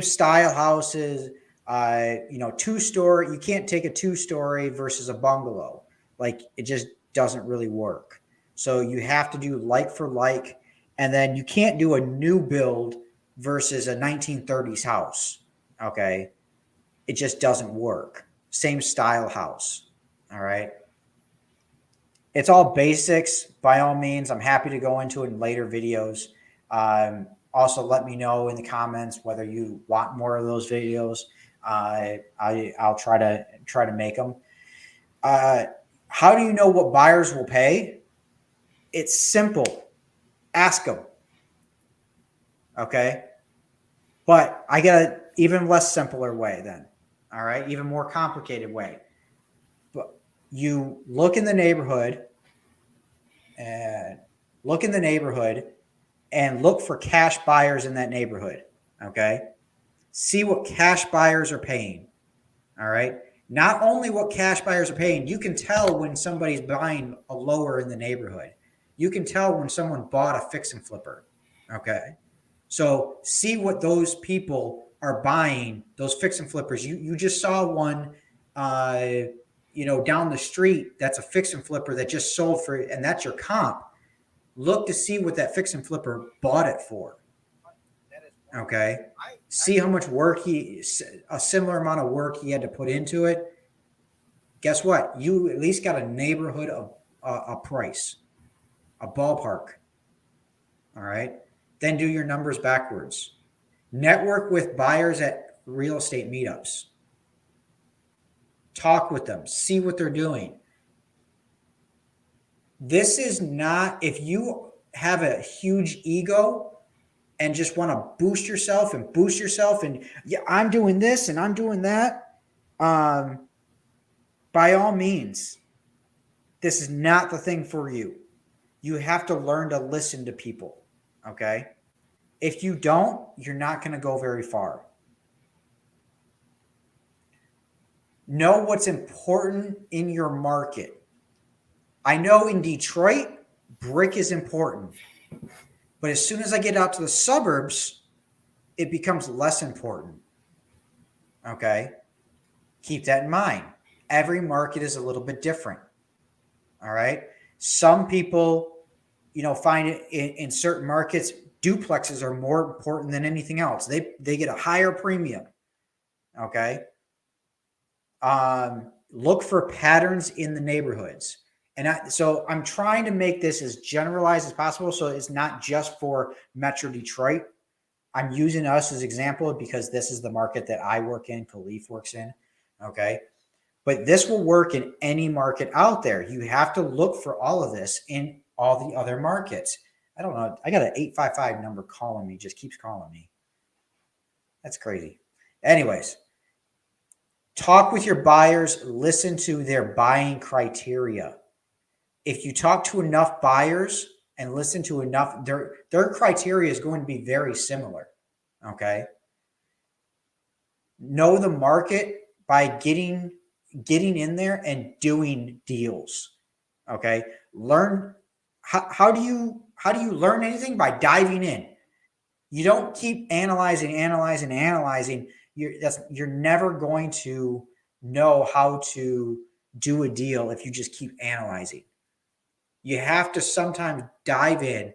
style houses, 2-story. You can't take a 2-story versus a bungalow. Like, it just doesn't really work. So you have to do like for like, and then you can't do a new build versus a 1930s house. Okay. It just doesn't work. Same style house. All right. It's all basics. By all means, I'm happy to go into it in later videos. Also, let me know in the comments whether you want more of those videos. I'll try to make them. How do you know what buyers will pay? It's simple. Ask them. Okay. But I got an even less simpler way then. All right. Even more complicated way. But you look in the neighborhood and look for cash buyers in that neighborhood. Okay. See what cash buyers are paying. All right. Not only what cash buyers are paying, you can tell when somebody's buying a lower in the neighborhood. You can tell when someone bought a fix and flipper. Okay. So see what those people are buying, those fix and flippers. You just saw one, down the street. That's a fix and flipper that just sold for, and that's your comp. Look to see what that fix and flipper bought it for. Okay. See how much work a similar amount of work he had to put into it. Guess what? You at least got a neighborhood of a price, a ballpark. All right. Then do your numbers backwards. Network with buyers at real estate meetups. Talk with them. See what they're doing. This is not, if you have a huge ego and just want to boost yourself and yeah, I'm doing this and I'm doing that, by all means, this is not the thing for you. You have to learn to listen to people. Okay. If you don't, you're not going to go very far. Know what's important in your market. I know in Detroit, brick is important. But as soon as I get out to the suburbs, it becomes less important. Okay. Keep that in mind. Every market is a little bit different. All right. Some people, find it in certain markets, duplexes are more important than anything else. They get a higher premium. Okay. Look for patterns in the neighborhoods. So I'm trying to make this as generalized as possible. So it's not just for Metro Detroit. I'm using us as example because this is the market that I work in, Khalif works in. Okay. But this will work in any market out there. You have to look for all of this in all the other markets. I don't know. I got an 855 number calling me, just keeps calling me. That's crazy. Anyways, talk with your buyers, listen to their buying criteria. If you talk to enough buyers and listen to enough, their criteria is going to be very similar. Okay. Know the market by getting in there and doing deals. Okay. Learn how do you learn anything? By diving in. You don't keep analyzing. You're never going to know how to do a deal if you just keep analyzing. You have to sometimes dive in.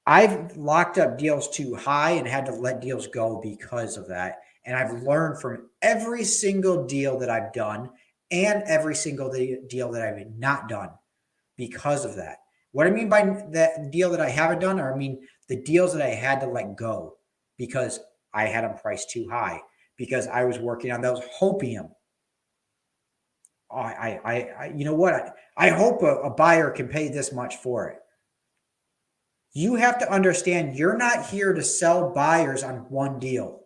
I've locked up deals too high and had to let deals go because of that. And I've learned from every single deal that I've done and every single deal that I've not done because of that. What I mean by that deal that I haven't done, or I mean the deals that I had to let go because I had them priced too high, because I was working on those hopium. You know what? I hope a buyer can pay this much for it. You have to understand you're not here to sell buyers on one deal.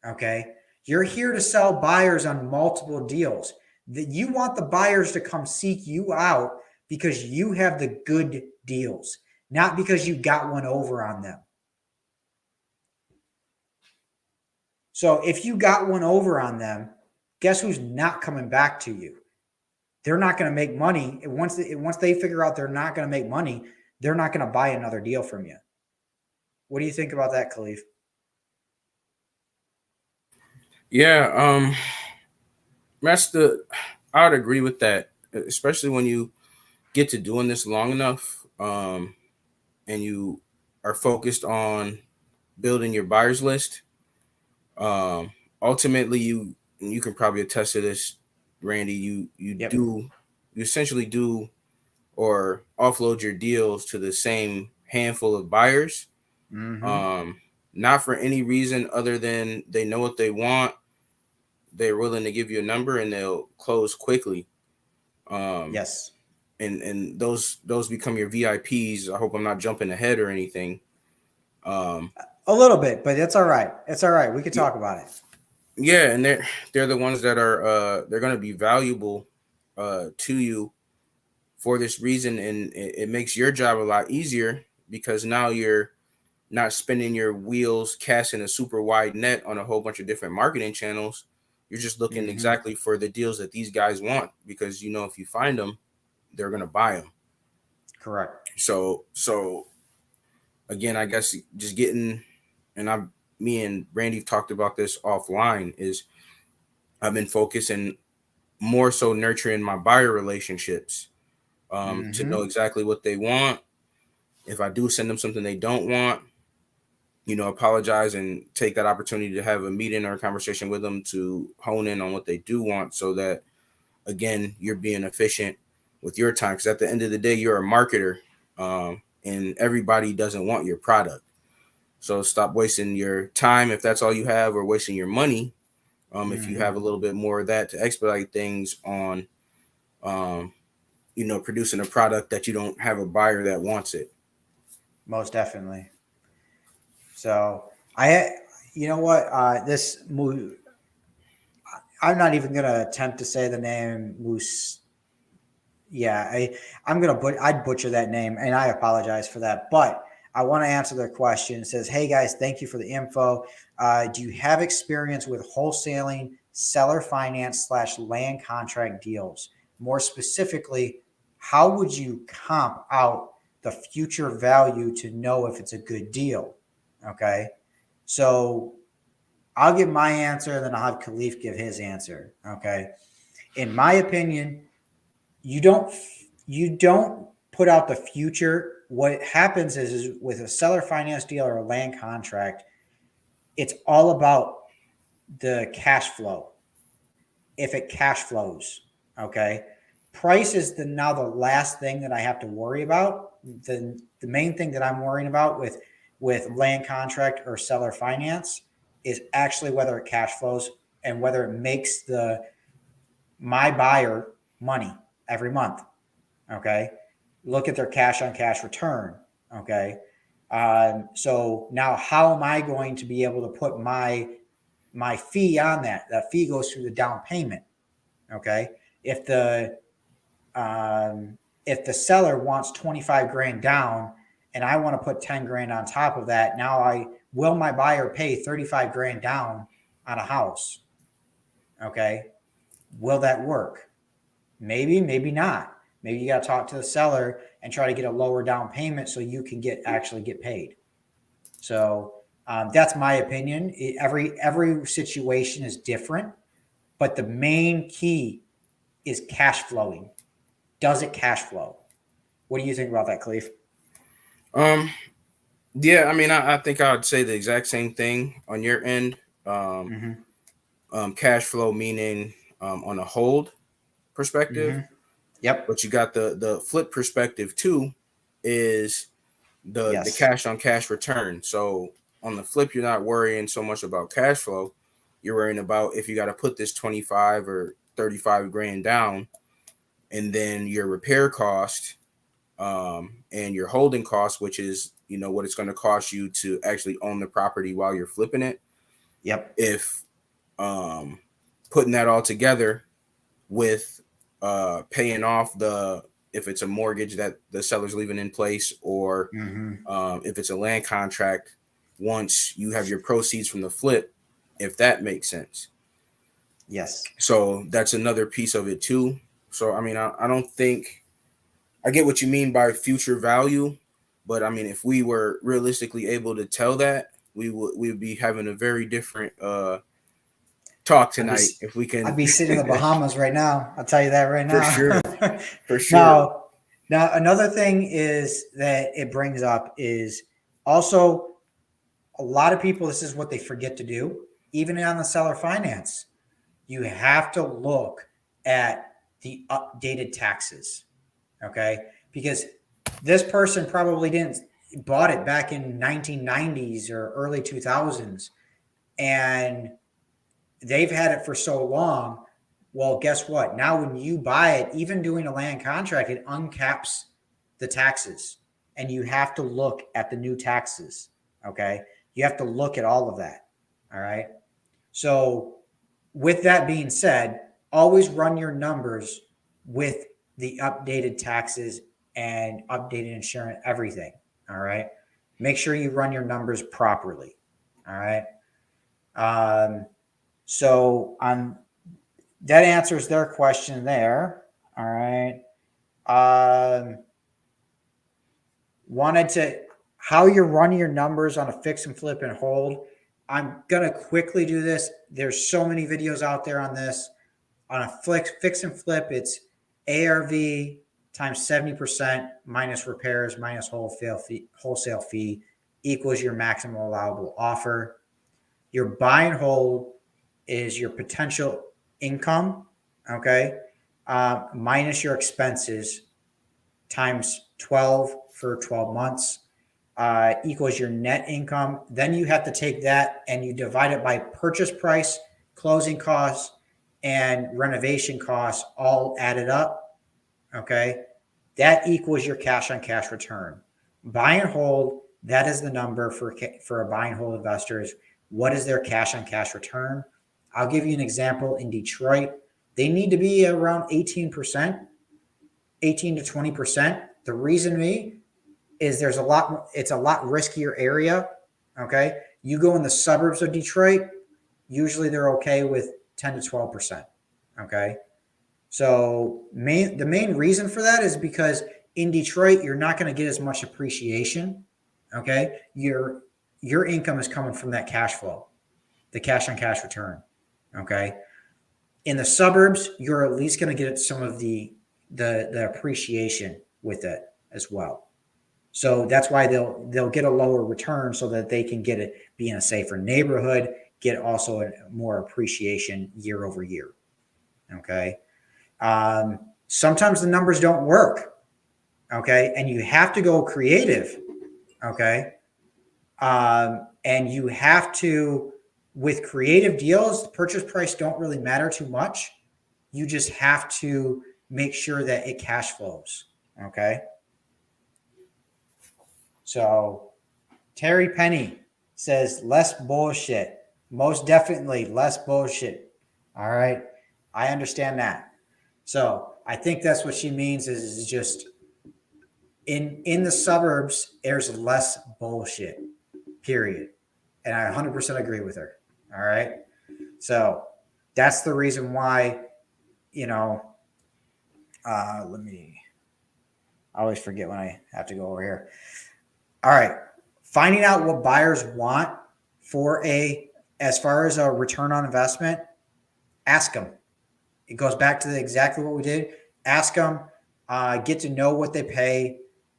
Okay. You're here to sell buyers on multiple deals. That you want the buyers to come seek you out because you have the good deals, not because you got one over on them. So if you got one over on them, guess who's not coming back to you? They're not going to make money. Once they figure out they're not going to make money, they're not going to buy another deal from you. What do you think about that, Khalif? Yeah, I would agree with that, especially when you get to doing this long enough, and you are focused on building your buyers list. Ultimately, you can probably attest to this, Randy. You essentially do or offload your deals to the same handful of buyers. Mm-hmm. Not for any reason other than they know what they want. They're willing to give you a number and they'll close quickly. Yes. And those become your VIPs. I hope I'm not jumping ahead or anything. A little bit, but it's all right. It's all right. We could talk about it. Yeah, and they're the ones that are they're going to be valuable to you for this reason, and it makes your job a lot easier because now you're not spinning your wheels casting a super wide net on a whole bunch of different marketing channels. You're just looking exactly for the deals that these guys want because if you find them, they're going to buy them. Correct. So again, I guess just getting, and me and Randy talked about this offline, is I've been focusing more so nurturing my buyer relationships, to know exactly what they want. If I do send them something they don't want, apologize and take that opportunity to have a meeting or a conversation with them to hone in on what they do want, so that, again, you're being efficient with your time. Because at the end of the day, you're a marketer, and everybody doesn't want your product. So stop wasting your time if that's all you have, or wasting your money. If you have a little bit more of that to expedite things on producing a product that you don't have a buyer that wants it. Most definitely. So you know what, this movie, I'm not even going to attempt to say the name Moose. Yeah, I'd butcher that name, and I apologize for that. But I want to answer their question. It says, "Hey guys, thank you for the info. Do you have experience with wholesaling, seller finance / land contract deals? More specifically, how would you comp out the future value to know if it's a good deal?" Okay, so I'll give my answer, and then I'll have Khalif give his answer. Okay, in my opinion, you don't put out the future. What happens is with a seller finance deal or a land contract, it's all about the cash flow. If it cash flows, okay. Price is now the last thing that I have to worry about. The main thing that I'm worrying about with land contract or seller finance is actually whether it cash flows and whether it makes my buyer money every month. Okay. Look at their cash on cash return. Okay. So now how am I going to be able to put my fee on that? That fee goes through the down payment. Okay. If the seller wants 25 grand down and I want to put 10 grand on top of that, now will my buyer pay 35 grand down on a house? Okay. Will that work? Maybe, maybe not. Maybe you got to talk to the seller and try to get a lower down payment so you can actually get paid. So that's my opinion. Every situation is different, but the main key is cash flowing. Does it cash flow? What do you think about that, Khalif? Yeah, I mean, I think I would say the exact same thing on your end. Cash flow meaning on a hold perspective. Yep. But you got the flip perspective too, is the cash on cash return. So on the flip, you're not worrying so much about cash flow. You're worrying about if you got to put this 25 or 35 grand down, and then your repair cost and your holding cost, which is what it's going to cost you to actually own the property while you're flipping it. Yep. If putting that all together with paying off if it's a mortgage that the seller's leaving in place, or if it's a land contract, once you have your proceeds from the flip, if that makes sense. Yes. So that's another piece of it too. So, I mean, I don't think I get what you mean by future value, but I mean, if we were realistically able to tell that, we would be having a very different talk tonight. If we can, I'd be sitting in the Bahamas right now. I'll tell you that right now. For sure. Now another thing is that it brings up is also a lot of people, this is what they forget to do, even on the seller finance. You have to look at the updated taxes. Okay. Because this person probably bought it back in 1990s or early 2000s, and they've had it for so long. Well, guess what? Now, when you buy it, even doing a land contract, it uncaps the taxes, and you have to look at the new taxes. Okay. You have to look at all of that. All right. So with that being said, always run your numbers with the updated taxes and updated insurance, everything. All right. Make sure you run your numbers properly. All right. So that answers their question there. All right. Wanted to how you're running your numbers on a fix and flip and hold. I'm gonna quickly do this. There's so many videos out there on this. On a fix and flip, it's ARV times 70% minus repairs minus wholesale fee equals your maximum allowable offer. Your buy and hold is your potential income, okay, minus your expenses times 12 for 12 months equals your net income. Then you have to take that and you divide it by purchase price, closing costs, and renovation costs all added up. okay, that equals your cash on cash return. Buy and hold, that is the number for a buy and hold investor is what is their cash on cash return. I'll give you an example. In Detroit, they need to be around 18%, 18 to 20%. The reason is it's a lot riskier area. Okay. You go in the suburbs of Detroit, usually they're okay with 10 to 12%. Okay. So the main reason for that is because in Detroit, you're not going to get as much appreciation. Okay. Your income is coming from that cash flow, the cash on cash return. Okay. In the suburbs, you're at least going to get some of the appreciation with it as well. So that's why they'll get a lower return so that they can be in a safer neighborhood, get also more appreciation year over year. Okay. Sometimes the numbers don't work. Okay. And you have to go creative. Okay. And you have to, with creative deals, the purchase price don't really matter too much. You just have to make sure that it cash flows. Okay. So Terry Penny says less bullshit. Most definitely less bullshit. All right. I understand that. So I think that's what she means is just in the suburbs, there's less bullshit, period. And I 100% agree with her. All right. So that's the reason why, I always forget when I have to go over here. All right. Finding out what buyers want as far as a return on investment, ask them. It goes back to exactly what we did. Ask them, get to know what they pay.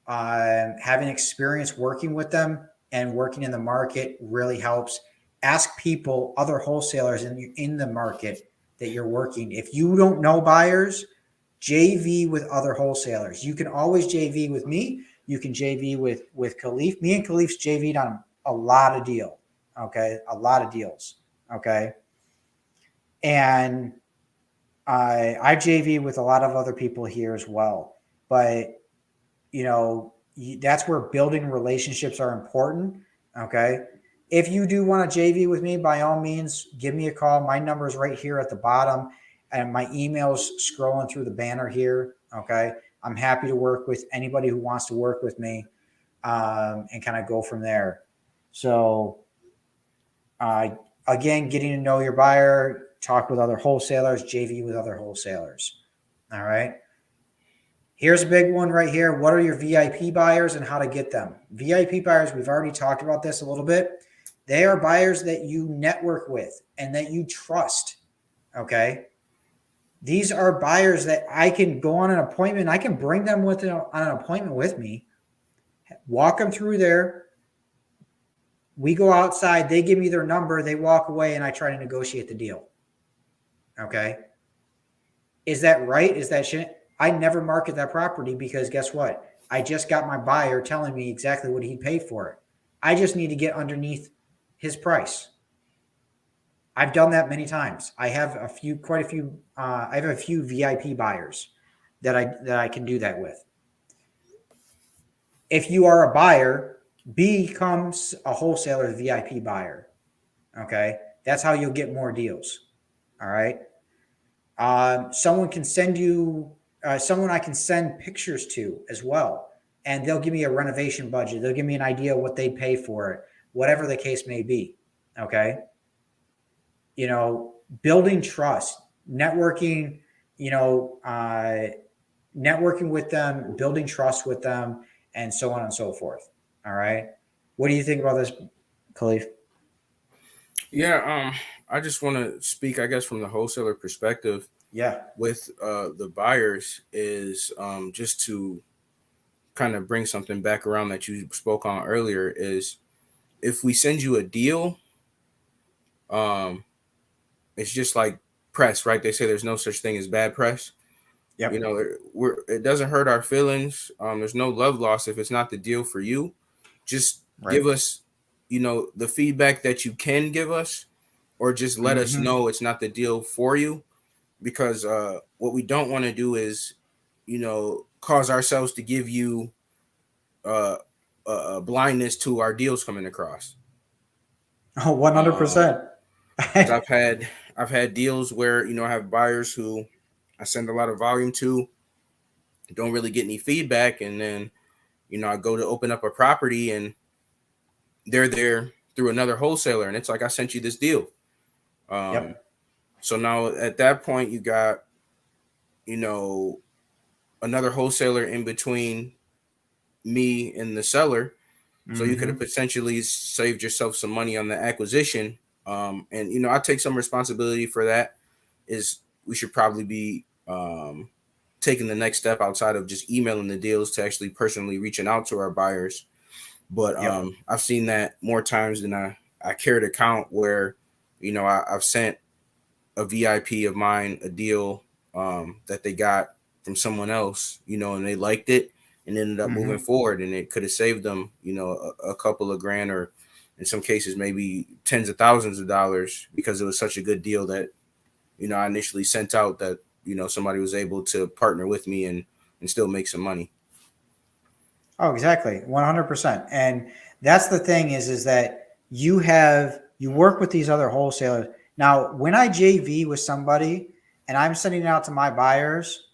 Having experience working with them and working in the market really helps. Ask people, other wholesalers in the market that you're working. If you don't know buyers, JV with other wholesalers. You can always JV with me. You can JV with Khalif. Me and Khalif's JV'd on a lot of deals. Okay. A lot of deals. Okay. And I JV with a lot of other people here as well. But, that's where building relationships are important. Okay. If you do want to JV with me, by all means, give me a call. My number is right here at the bottom, and my email's scrolling through the banner here. Okay. I'm happy to work with anybody who wants to work with me, and kind of go from there. So, again, getting to know your buyer, talk with other wholesalers, JV with other wholesalers. All right. Here's a big one right here. What are your VIP buyers and how to get them? VIP buyers, we've already talked about this a little bit. They are buyers that you network with and that you trust. Okay. These are buyers that I can go on an appointment. I can bring them on an appointment with me, walk them through there. We go outside. They give me their number. They walk away and I try to negotiate the deal. Okay. Is that right? Is that shit? I never market that property because guess what? I just got my buyer telling me exactly what he'd pay for it. I just need to get underneath his price. I've done that many times. I have I have a few VIP buyers that I can do that with. If you are a buyer, become a wholesaler VIP buyer. Okay. That's how you'll get more deals. All right. Someone can send you, someone I can send pictures to as well. And they'll give me a renovation budget. They'll give me an idea of what they pay for it, whatever the case may be. Okay. Building trust, networking, networking with them, building trust with them, and so on and so forth. All right. What do you think about this, Khalif? Yeah. I just want to speak, I guess, from the wholesaler perspective. Yeah. With the buyers is just to kind of bring something back around that you spoke on earlier is if we send you a deal, it's just like press, right? They say there's no such thing as bad press. Yep. It doesn't hurt our feelings. There's no love loss if it's not the deal for you. Just give us, the feedback that you can give us, or just let us know it's not the deal for you. Because what we don't want to do is cause ourselves to give you a blindness to our deals coming across. Oh, 100%. 'Cause I've had deals where I have buyers who I send a lot of volume to, don't really get any feedback, and then I go to open up a property and they're there through another wholesaler, and it's like, I sent you this deal. Yep. So now at that point you got another wholesaler in between me and the seller. So you could have potentially saved yourself some money on the acquisition. And I take some responsibility for that. Is we should probably be taking the next step outside of just emailing the deals to actually personally reaching out to our buyers. But Yep. I've seen that more times than I care to count, where I've sent a VIP of mine a deal that they got from someone else, and they liked it and ended up moving forward, and it could have saved them, a couple of grand, or in some cases maybe tens of thousands of dollars, because it was such a good deal that I initially sent out, that somebody was able to partner with me and still make some money. Oh, exactly. 100%. And that's the thing is that you work with these other wholesalers. Now, when I JV with somebody and I'm sending it out to my buyers,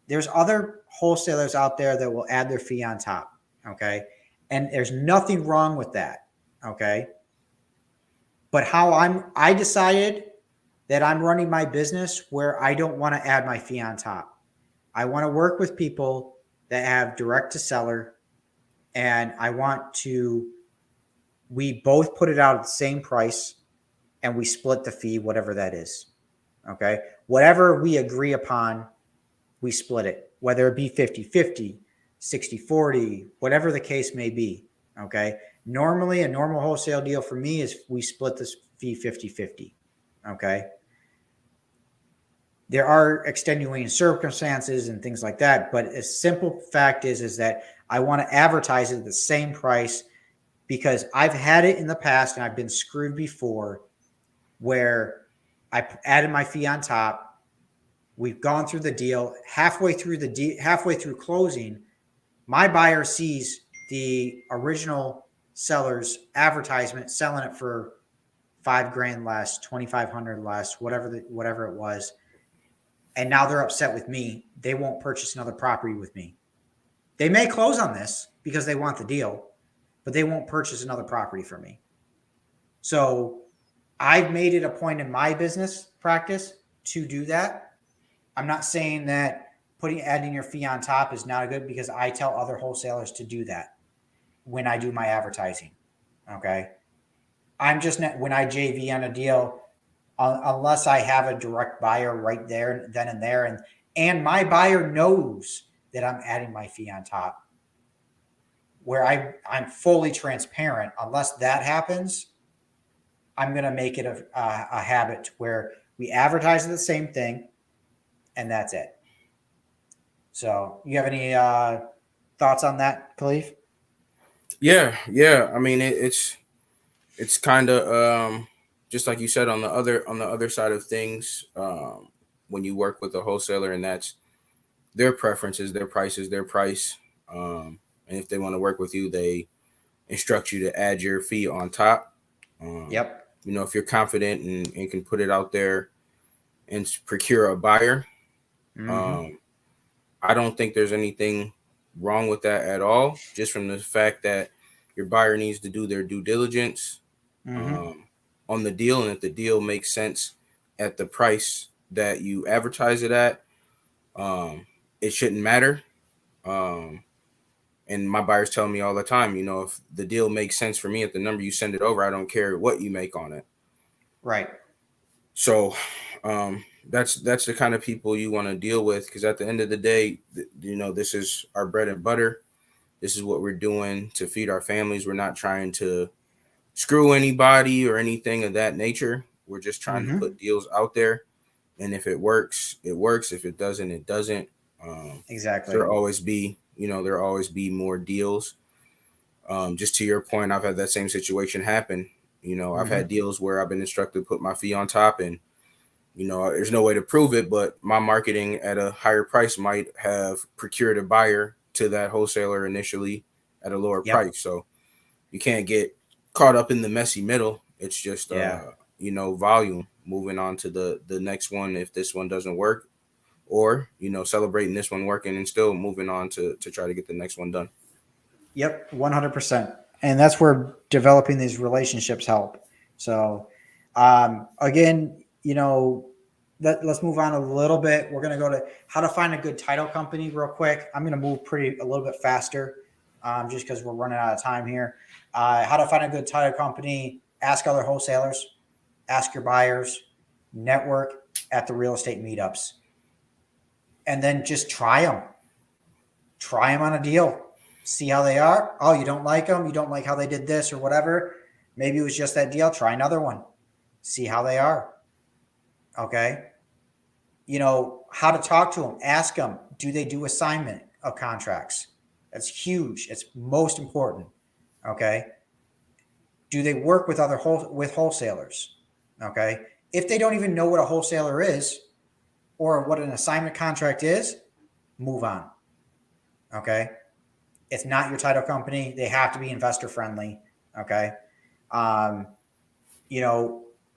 there's other wholesalers out there that will add their fee on top. Okay. And there's nothing wrong with that. Okay. But I decided that I'm running my business where I don't want to add my fee on top. I want to work with people that have direct to seller, and we both put it out at the same price and we split the fee, whatever that is. Okay. Whatever we agree upon, we split it, whether it be 50-50, 60-40, whatever the case may be. Okay. Normally a normal wholesale deal for me is we split this fee 50-50. Okay. There are extenuating circumstances and things like that, but a simple fact is that I want to advertise it at the same price, because I've had it in the past and I've been screwed before, where I added my fee on top. We've gone through the deal, halfway through closing, my buyer sees the original seller's advertisement selling it for $5,000 less, $2,500 less, whatever it was. And now they're upset with me. They won't purchase another property with me. They may close on this because they want the deal, but they won't purchase another property from me. So I've made it a point in my business practice to do that. I'm not saying that adding your fee on top is not good, because I tell other wholesalers to do that when I do my advertising. Okay. I'm just not, when I JV on a deal, unless I have a direct buyer right there, then and there, and my buyer knows that I'm adding my fee on top, where I'm fully transparent. Unless that happens, I'm going to make it a habit where we advertise the same thing, and that's it. So you have any thoughts on that, Khalif? Yeah. I mean, it's kind of just like you said, on the other side of things, when you work with a wholesaler, and that's their preferences, their prices, their price, and if they want to work with you, they instruct you to add your fee on top. Yep. If you're confident and can put it out there and procure a buyer, I don't think there's anything wrong with that at all, just from the fact that your buyer needs to do their due diligence on the deal, and if the deal makes sense at the price that you advertise it at, it shouldn't matter. And my buyers tell me all the time, if the deal makes sense for me at the number you send it over, I don't care what you make on it. Right. So that's the kind of people you want to deal with, because at the end of the day, this is our bread and butter. This is what we're doing to feed our families. We're not trying to screw anybody or anything of that nature. We're just trying to put deals out there, and if it works, it works. If it doesn't, it doesn't. Exactly. There'll always be more deals. Just to your point, I've had that same situation happen. I've had deals where I've been instructed to put my fee on top, and there's no way to prove it, but my marketing at a higher price might have procured a buyer to that wholesaler initially at a lower Yep. price. So you can't get caught up in the messy middle. It's just, Yeah. volume, moving on to the next one if this one doesn't work, or, celebrating this one working and still moving on to try to get the next one done. Yep, 100%. And that's where developing these relationships help. So, again, let's move on a little bit. We're going to go to how to find a good title company real quick. I'm going to move a little bit faster, just because we're running out of time here. How to find a good title company: ask other wholesalers, ask your buyers, network at the real estate meetups, and then just try them. Try them on a deal. See how they are. Oh, you don't like them? You don't like how they did this or whatever? Maybe it was just that deal. Try another one. See how they are. Okay. How to talk to them. Ask them, do they do assignment of contracts? That's huge. It's most important. Okay. Do they work with with wholesalers? Okay. If they don't even know what a wholesaler is or what an assignment contract is, move on. Okay. It's not your title company. They have to be investor friendly. Okay. And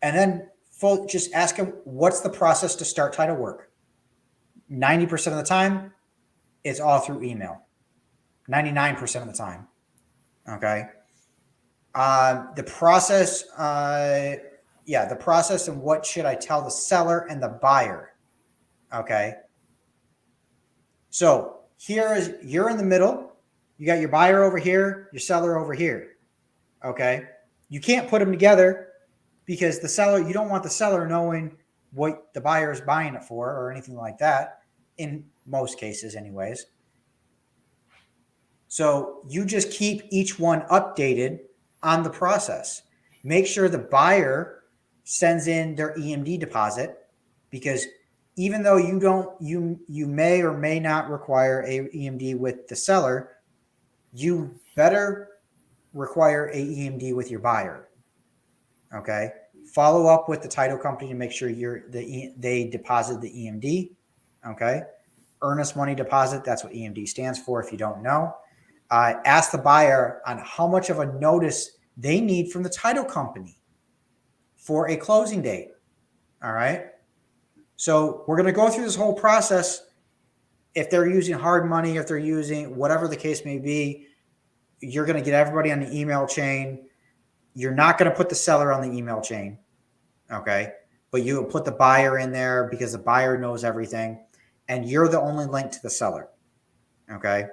then just ask them, what's the process to start title work? 90% of the time, it's all through email. 99% of the time. Okay. The process, the process and what should I tell the seller and the buyer? Okay. So you're in the middle. You got your buyer over here, your seller over here. Okay. You can't put them together because you don't want the seller knowing what the buyer is buying it for or anything like that, in most cases anyways. So you just keep each one updated on the process. Make sure the buyer sends in their EMD deposit, because even though you may or may not require a EMD with the seller, you better require a EMD with your buyer. Okay. Follow up with the title company to make sure they deposit the EMD. Okay. Earnest money deposit. That's what EMD stands for. If you don't know, ask the buyer on how much of a notice they need from the title company for a closing date. All right. So we're going to go through this whole process. If they're using hard money, if they're using whatever the case may be, you're going to get everybody on the email chain. You're not going to put the seller on the email chain. Okay. But you put the buyer in there because the buyer knows everything and you're the only link to the seller. Okay.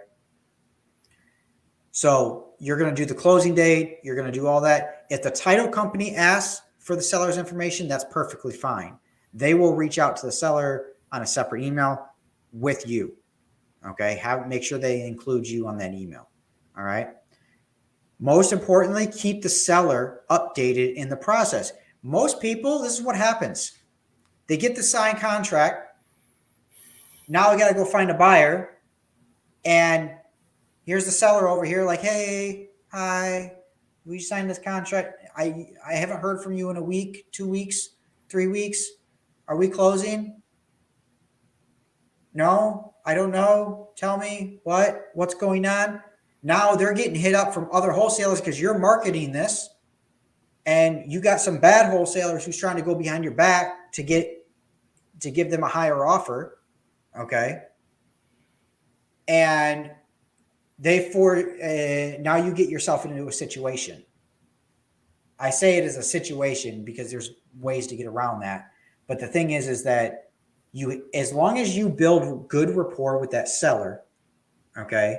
So you're going to do the closing date. You're going to do all that. If the title company asks for the seller's information, that's perfectly fine. They will reach out to the seller on a separate email with you. Okay. Make sure they include you on that email. All right. Most importantly, keep the seller updated in the process. Most people, this is what happens. They get the signed contract. Now I got to go find a buyer. And here's the seller over here like, hey, hi, we signed this contract. I haven't heard from you in a week, 2 weeks, 3 weeks. Are we closing? No, I don't know. Tell me what's going on. Now they're getting hit up from other wholesalers because you're marketing this, and you got some bad wholesalers who's trying to go behind your back to give them a higher offer. Okay. And now you get yourself into a situation. I say it as a situation because there's ways to get around that. But the thing is that as long as you build good rapport with that seller, okay,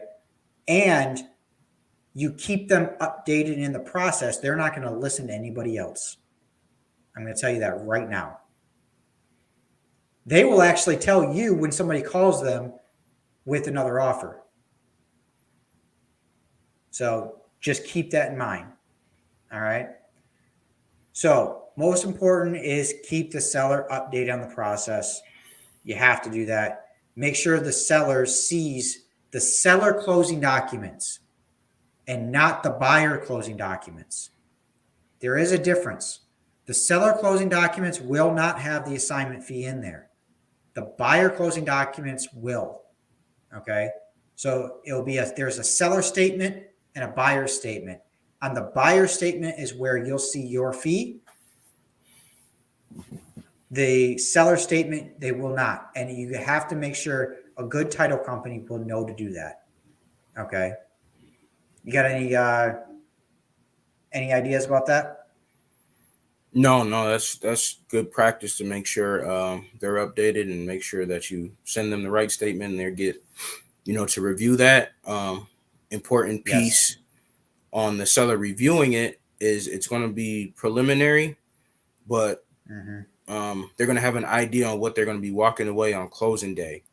and you keep them updated in the process, they're not going to listen to anybody else. I'm going to tell you that right now. They will actually tell you when somebody calls them with another offer. So just keep that in mind. All right. So most important is keep the seller updated on the process. You have to do that. Make sure the seller sees the seller closing documents and not the buyer closing documents. There is a difference. The seller closing documents will not have the assignment fee in there. The buyer closing documents will. Okay. So it'll be there's a seller statement and a buyer statement. On the buyer statement is where you'll see your fee. The seller statement, they will not. And you have to make sure a good title company will know to do that. Okay. You got any ideas about that? No, that's good practice to make sure they're updated and make sure that you send them the right statement and they get, to review that. Important piece on the seller reviewing it is it's going to be preliminary, but they're going to have an idea on what they're going to be walking away on closing day.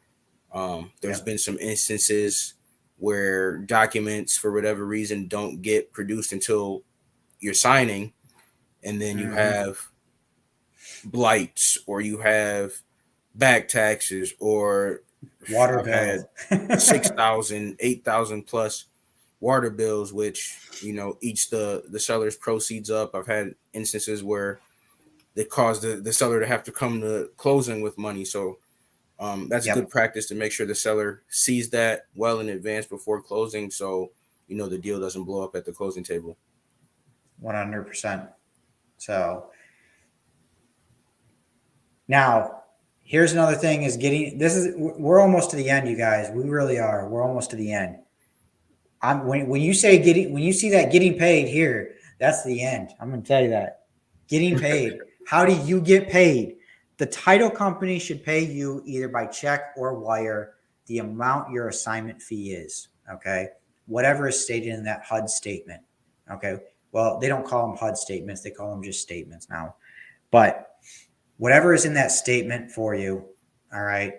There's been some instances where documents, for whatever reason, don't get produced until you're signing, and then you have blights, or you have back taxes, or water bill, 6,000, 8,000 plus water bills, which eats the seller's proceeds up. I've had instances where they cause the seller to have to come to closing with money. So that's good practice to make sure the seller sees that well in advance before closing, so the deal doesn't blow up at the closing table. 100%. So now here's another thing is we're almost to the end, you guys. We really are. We're almost to the end. When you see that getting paid here, that's the end. I'm going to tell you that. Getting paid. How do you get paid? The title company should pay you either by check or wire the amount your assignment fee is. Okay. Whatever is stated in that HUD statement. Okay. Well, they don't call them HUD statements. They call them just statements now. But whatever is in that statement for you. All right.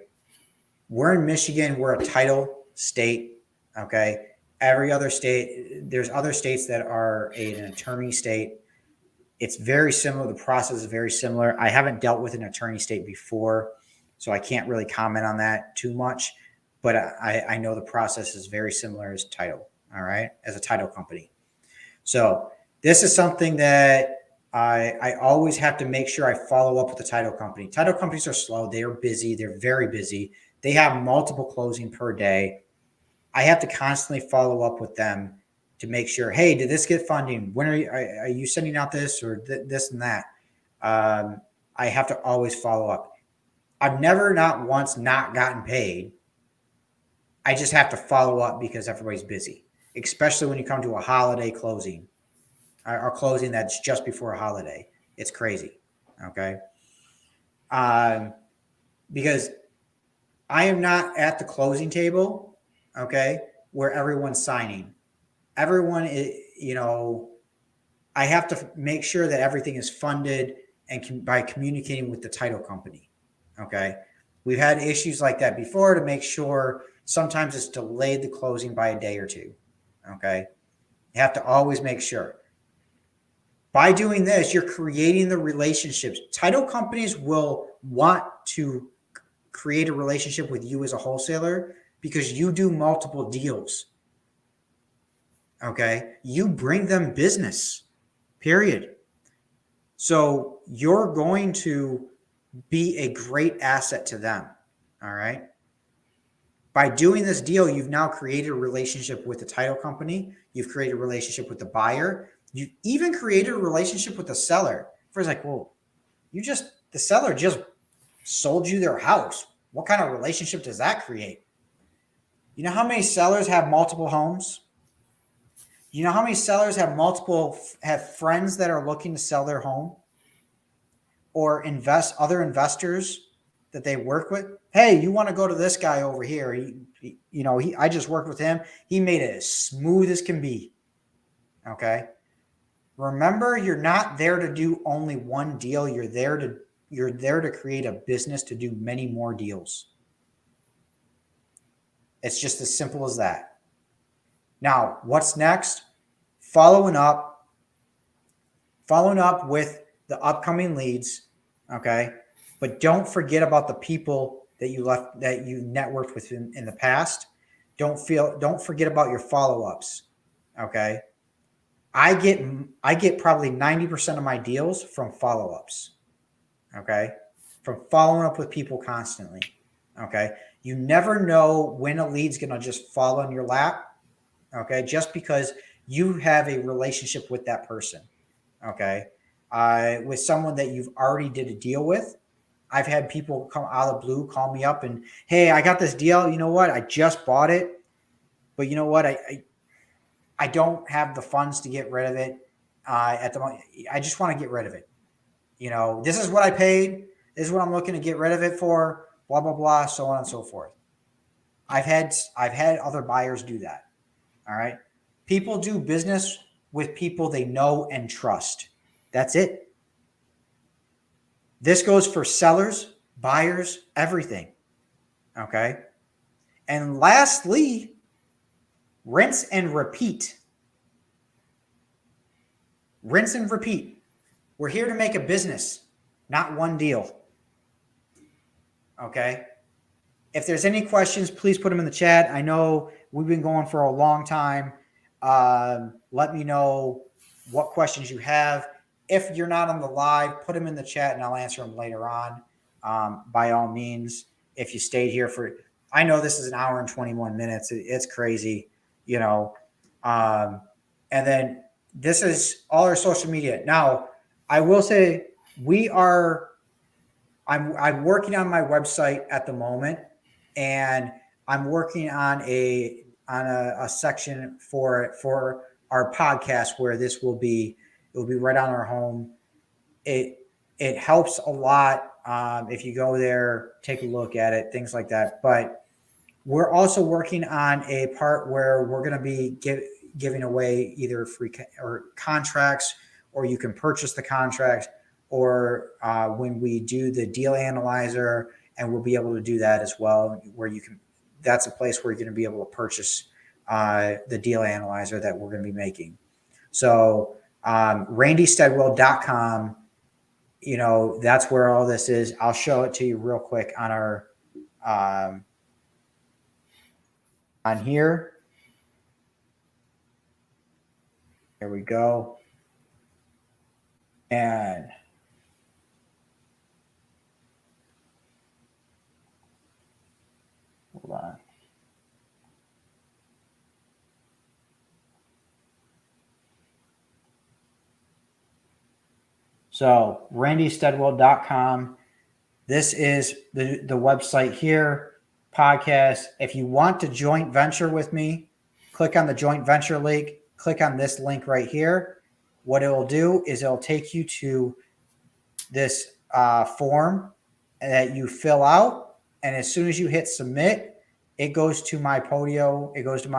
We're in Michigan. We're a title state. Okay. Every other state, there's other states that are an attorney state. It's very similar. The process is very similar. I haven't dealt with an attorney state before, so I can't really comment on that too much. But I know the process is very similar as title. All right. As a title company. So this is something that I always have to make sure I follow up with the title company. Title companies are slow. They are busy. They're very busy. They have multiple closing per day. I have to constantly follow up with them to make sure, hey, did this get funding? When are you sending out this or this and that? I have to always follow up. I've never not once not gotten paid. I just have to follow up because everybody's busy, especially when you come to a holiday closing or closing that's just before a holiday. It's crazy. Okay. Because I am not at the closing table, okay, where everyone's signing. Everyone is, I have to make sure that everything is funded and by communicating with the title company. Okay. We've had issues like that before to make sure sometimes it's delayed the closing by a day or two. Okay. You have to always make sure. By doing this, you're creating the relationships. Title companies will want to create a relationship with you as a wholesaler because you do multiple deals. Okay. You bring them business, period. So you're going to be a great asset to them. All right. By doing this deal, you've now created a relationship with the title company. You've created a relationship with the buyer. You even created a relationship with the seller. First, like, well, the seller just sold you their house. What kind of relationship does that create? You know how many sellers have multiple homes? You know how many sellers have friends that are looking to sell their home or other investors that they work with? Hey, you want to go to this guy over here? I just worked with him. He made it as smooth as can be. Okay. Remember, you're not there to do only one deal. You're there to create a business to do many more deals. It's just as simple as that. Now, what's next? Following up with the upcoming leads, okay? But don't forget about the people that you networked with in the past. Don't forget about your follow-ups, okay? I get probably 90% of my deals from follow-ups. Okay. From following up with people constantly. Okay. You never know when a lead's going to just fall on your lap. Okay. Just because you have a relationship with that person. Okay. With someone that you've already did a deal with. I've had people come out of the blue, call me up and, hey, I got this deal. You know what? I just bought it. But you know what? I don't have the funds to get rid of it at the moment. I just want to get rid of it. You know, this is what I paid. This is what I'm looking to get rid of it for. Blah blah blah, so on and so forth. I've had other buyers do that. All right, people do business with people they know and trust. That's it. This goes for sellers, buyers, everything. Okay, and lastly, rinse and repeat. Rinse and repeat. We're here to make a business, not one deal. Okay. If there's any questions, please put them in the chat. I know we've been going for a long time. Let me know what questions you have. If you're not on the live, put them in the chat and I'll answer them later on. By all means, if you stayed here I know this is an hour and 21 minutes. It's crazy, you know. And then this is all our social media. Now, I will say I'm working on my website at the moment, and I'm working on a section for our podcast where it will be right on our home. It helps a lot if you go there, take a look at it, things like that. But we're also working on a part where we're going to be giving away either free or contracts, or you can purchase the contracts, or when we do the deal analyzer, and we'll be able to do that as well, where you can, that's a place where you're going to be able to purchase the deal analyzer that we're going to be making. So randystedwell.com, you know, that's where all this is. I'll show it to you real quick on our on here. There we go. And hold on. So randystedwell.com. This is the website here, podcast. If you want to joint venture with me, click on the joint venture link, click on this link right here. What it will do is it'll take you to this form that you fill out. And as soon as you hit submit, it goes to my Podio. It goes to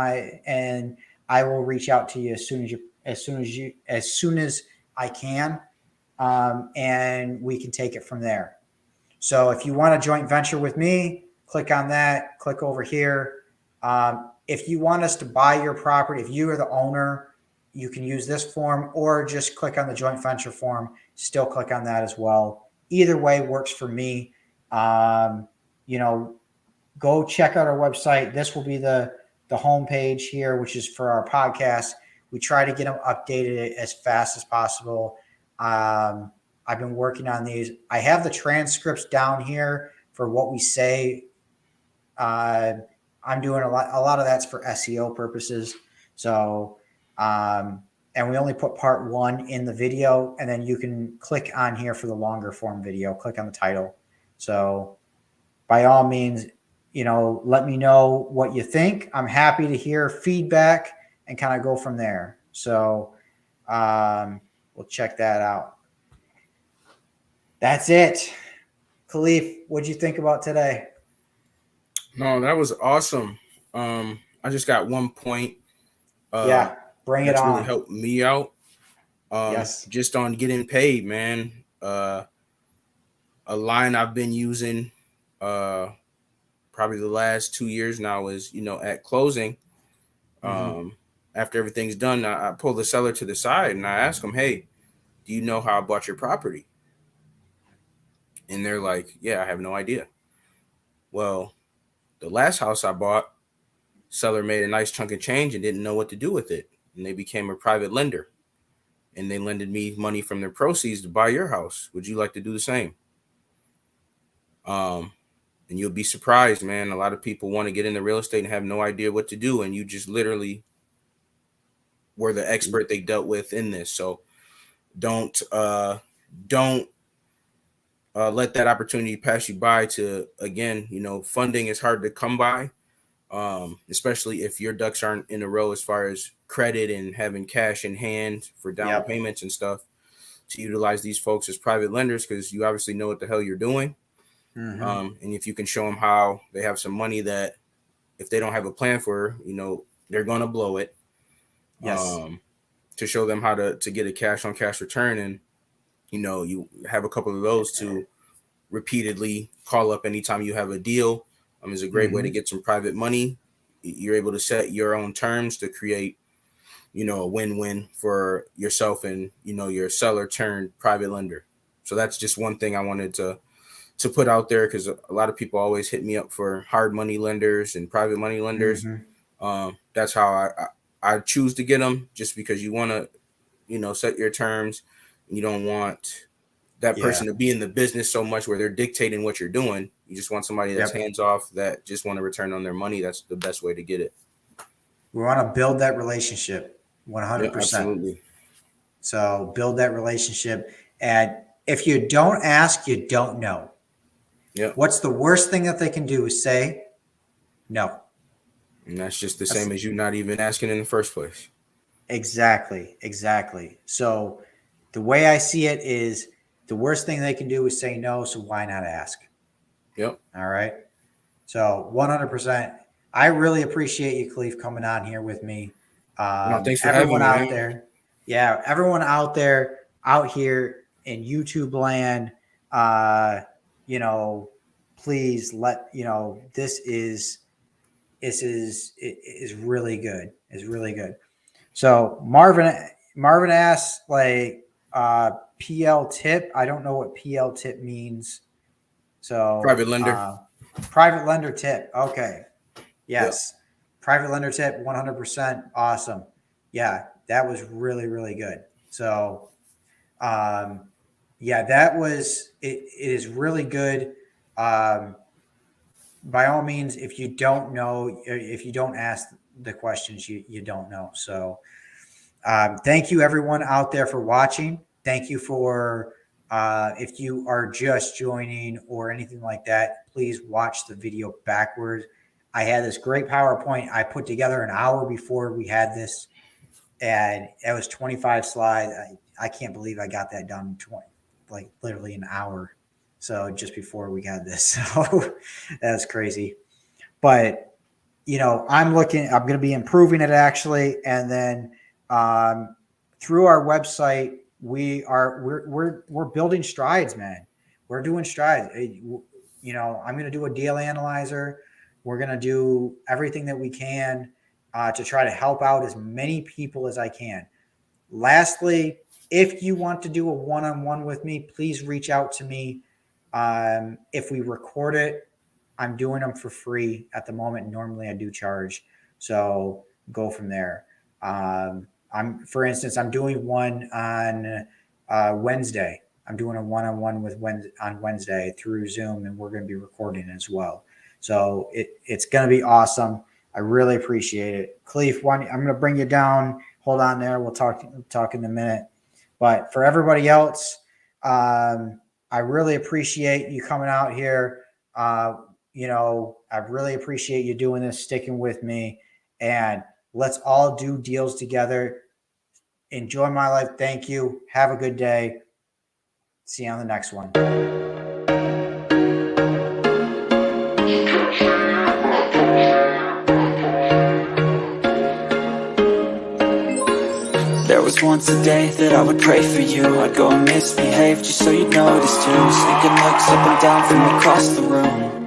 and I will reach out to you as soon as I can. And we can take it from there. So if you want to joint venture with me, click on that, click over here. If you want us to buy your property, if you are the owner, you can use this form, or just click on the joint venture form, still click on that as well. Either way works for me. You know, go check out our website. This will be the homepage here, which is for our podcast. We try to get them updated as fast as possible. I've been working on these. I have the transcripts down here for what we say. I'm doing a lot of that's for SEO purposes. So, and we only put part 1 in the video, and then you can click on here for the longer form video, click on the title. So by all means, you know, let me know what you think. I'm happy to hear feedback and kind of go from there. So, we'll check that out. That's it. Khalif, what'd you think about today? No, that was awesome. I just got one point. Yeah, bring it on. That's really helped me out. Yes. Just on getting paid, man. A line I've been using probably the last 2 years now is, you know, at closing, after everything's done, I pull the seller to the side and I ask them, hey, do you know how I bought your property? And they're like, yeah, I have no idea. Well, the last house I bought, seller made a nice chunk of change and didn't know what to do with it. And they became a private lender. and they lended me money from their proceeds to buy your house. Would you like to do the same? And you'll be surprised, man. A lot of people want to get into real estate and have no idea what to do, and you just literally were the expert they dealt with in this. So don't let that opportunity pass you by. To, again, funding is hard to come by, especially if your ducks aren't in a row as far as credit and having cash in hand for down payments and stuff. To utilize these folks as private lenders, because you obviously know what the hell you're doing. And if you can show them how they have some money that if they don't have a plan for, they're going to blow it. To show them how to get a cash on cash return. And, you have a couple of those to repeatedly call up anytime you have a deal. It's a great way to get some private money. You're able to set your own terms to create, a win-win for yourself and, your seller turned private lender. So that's just one thing I wanted to put out there, because a lot of people always hit me up for hard money lenders and private money lenders. That's how I choose to get them, just because you want to, set your terms. You don't want that person to be in the business so much where they're dictating what you're doing. You just want somebody that's hands off, that just want to return on their money. That's the best way to get it. We want to build that relationship 100%. Yeah, absolutely. So build that relationship. And if you don't ask, you don't know. Yeah. What's the worst thing that they can do is say no. And that's just the same as you not even asking in the first place. Exactly. So the way I see it is, the worst thing they can do is say no. So why not ask? Yep. All right. So 100%. I really appreciate you, Khalif, coming on here with me. Thanks for everyone having me, out there. Yeah. Everyone out here in YouTube land, please let, this is really good. It's really good. So Marvin asks, PL tip. I don't know what PL tip means. So private lender. Private lender tip. Okay. Yes. Yep. Private lender tip, 100%. Awesome. Yeah, that was really, really good. So that was it. It is really good. By all means, if you don't know, if you don't ask the questions, you don't know. So thank you everyone out there for watching. Thank you for, if you are just joining or anything like that, please watch the video backwards. I had this great PowerPoint I put together an hour before we had this, and it was 25 slides. I can't believe I got that done literally an hour. So just before we got this, so that's crazy. But, I'm going to be improving it actually. And then through our website, we're building strides, man. We're doing strides. I'm going to do a deal analyzer. We're going to do everything that we can to try to help out as many people as I can. Lastly, if you want to do a one-on-one with me, please reach out to me. If we record it, I'm doing them for free at the moment. Normally I do charge. So go from there. For instance, I'm doing one on Wednesday. I'm doing a one-on-one on Wednesday through Zoom, and we're going to be recording as well. So it's going to be awesome. I really appreciate it. Khalif, I'm going to bring you down. Hold on there. We'll talk in a minute. But for everybody else, I really appreciate you coming out here. I really appreciate you doing this, sticking with me, and let's all do deals together. Enjoy my life. Thank you. Have a good day. See you on the next one. There was once a day that I would pray for you. I'd go and misbehave just so you'd notice too. Sneaking looks up and down from across the room.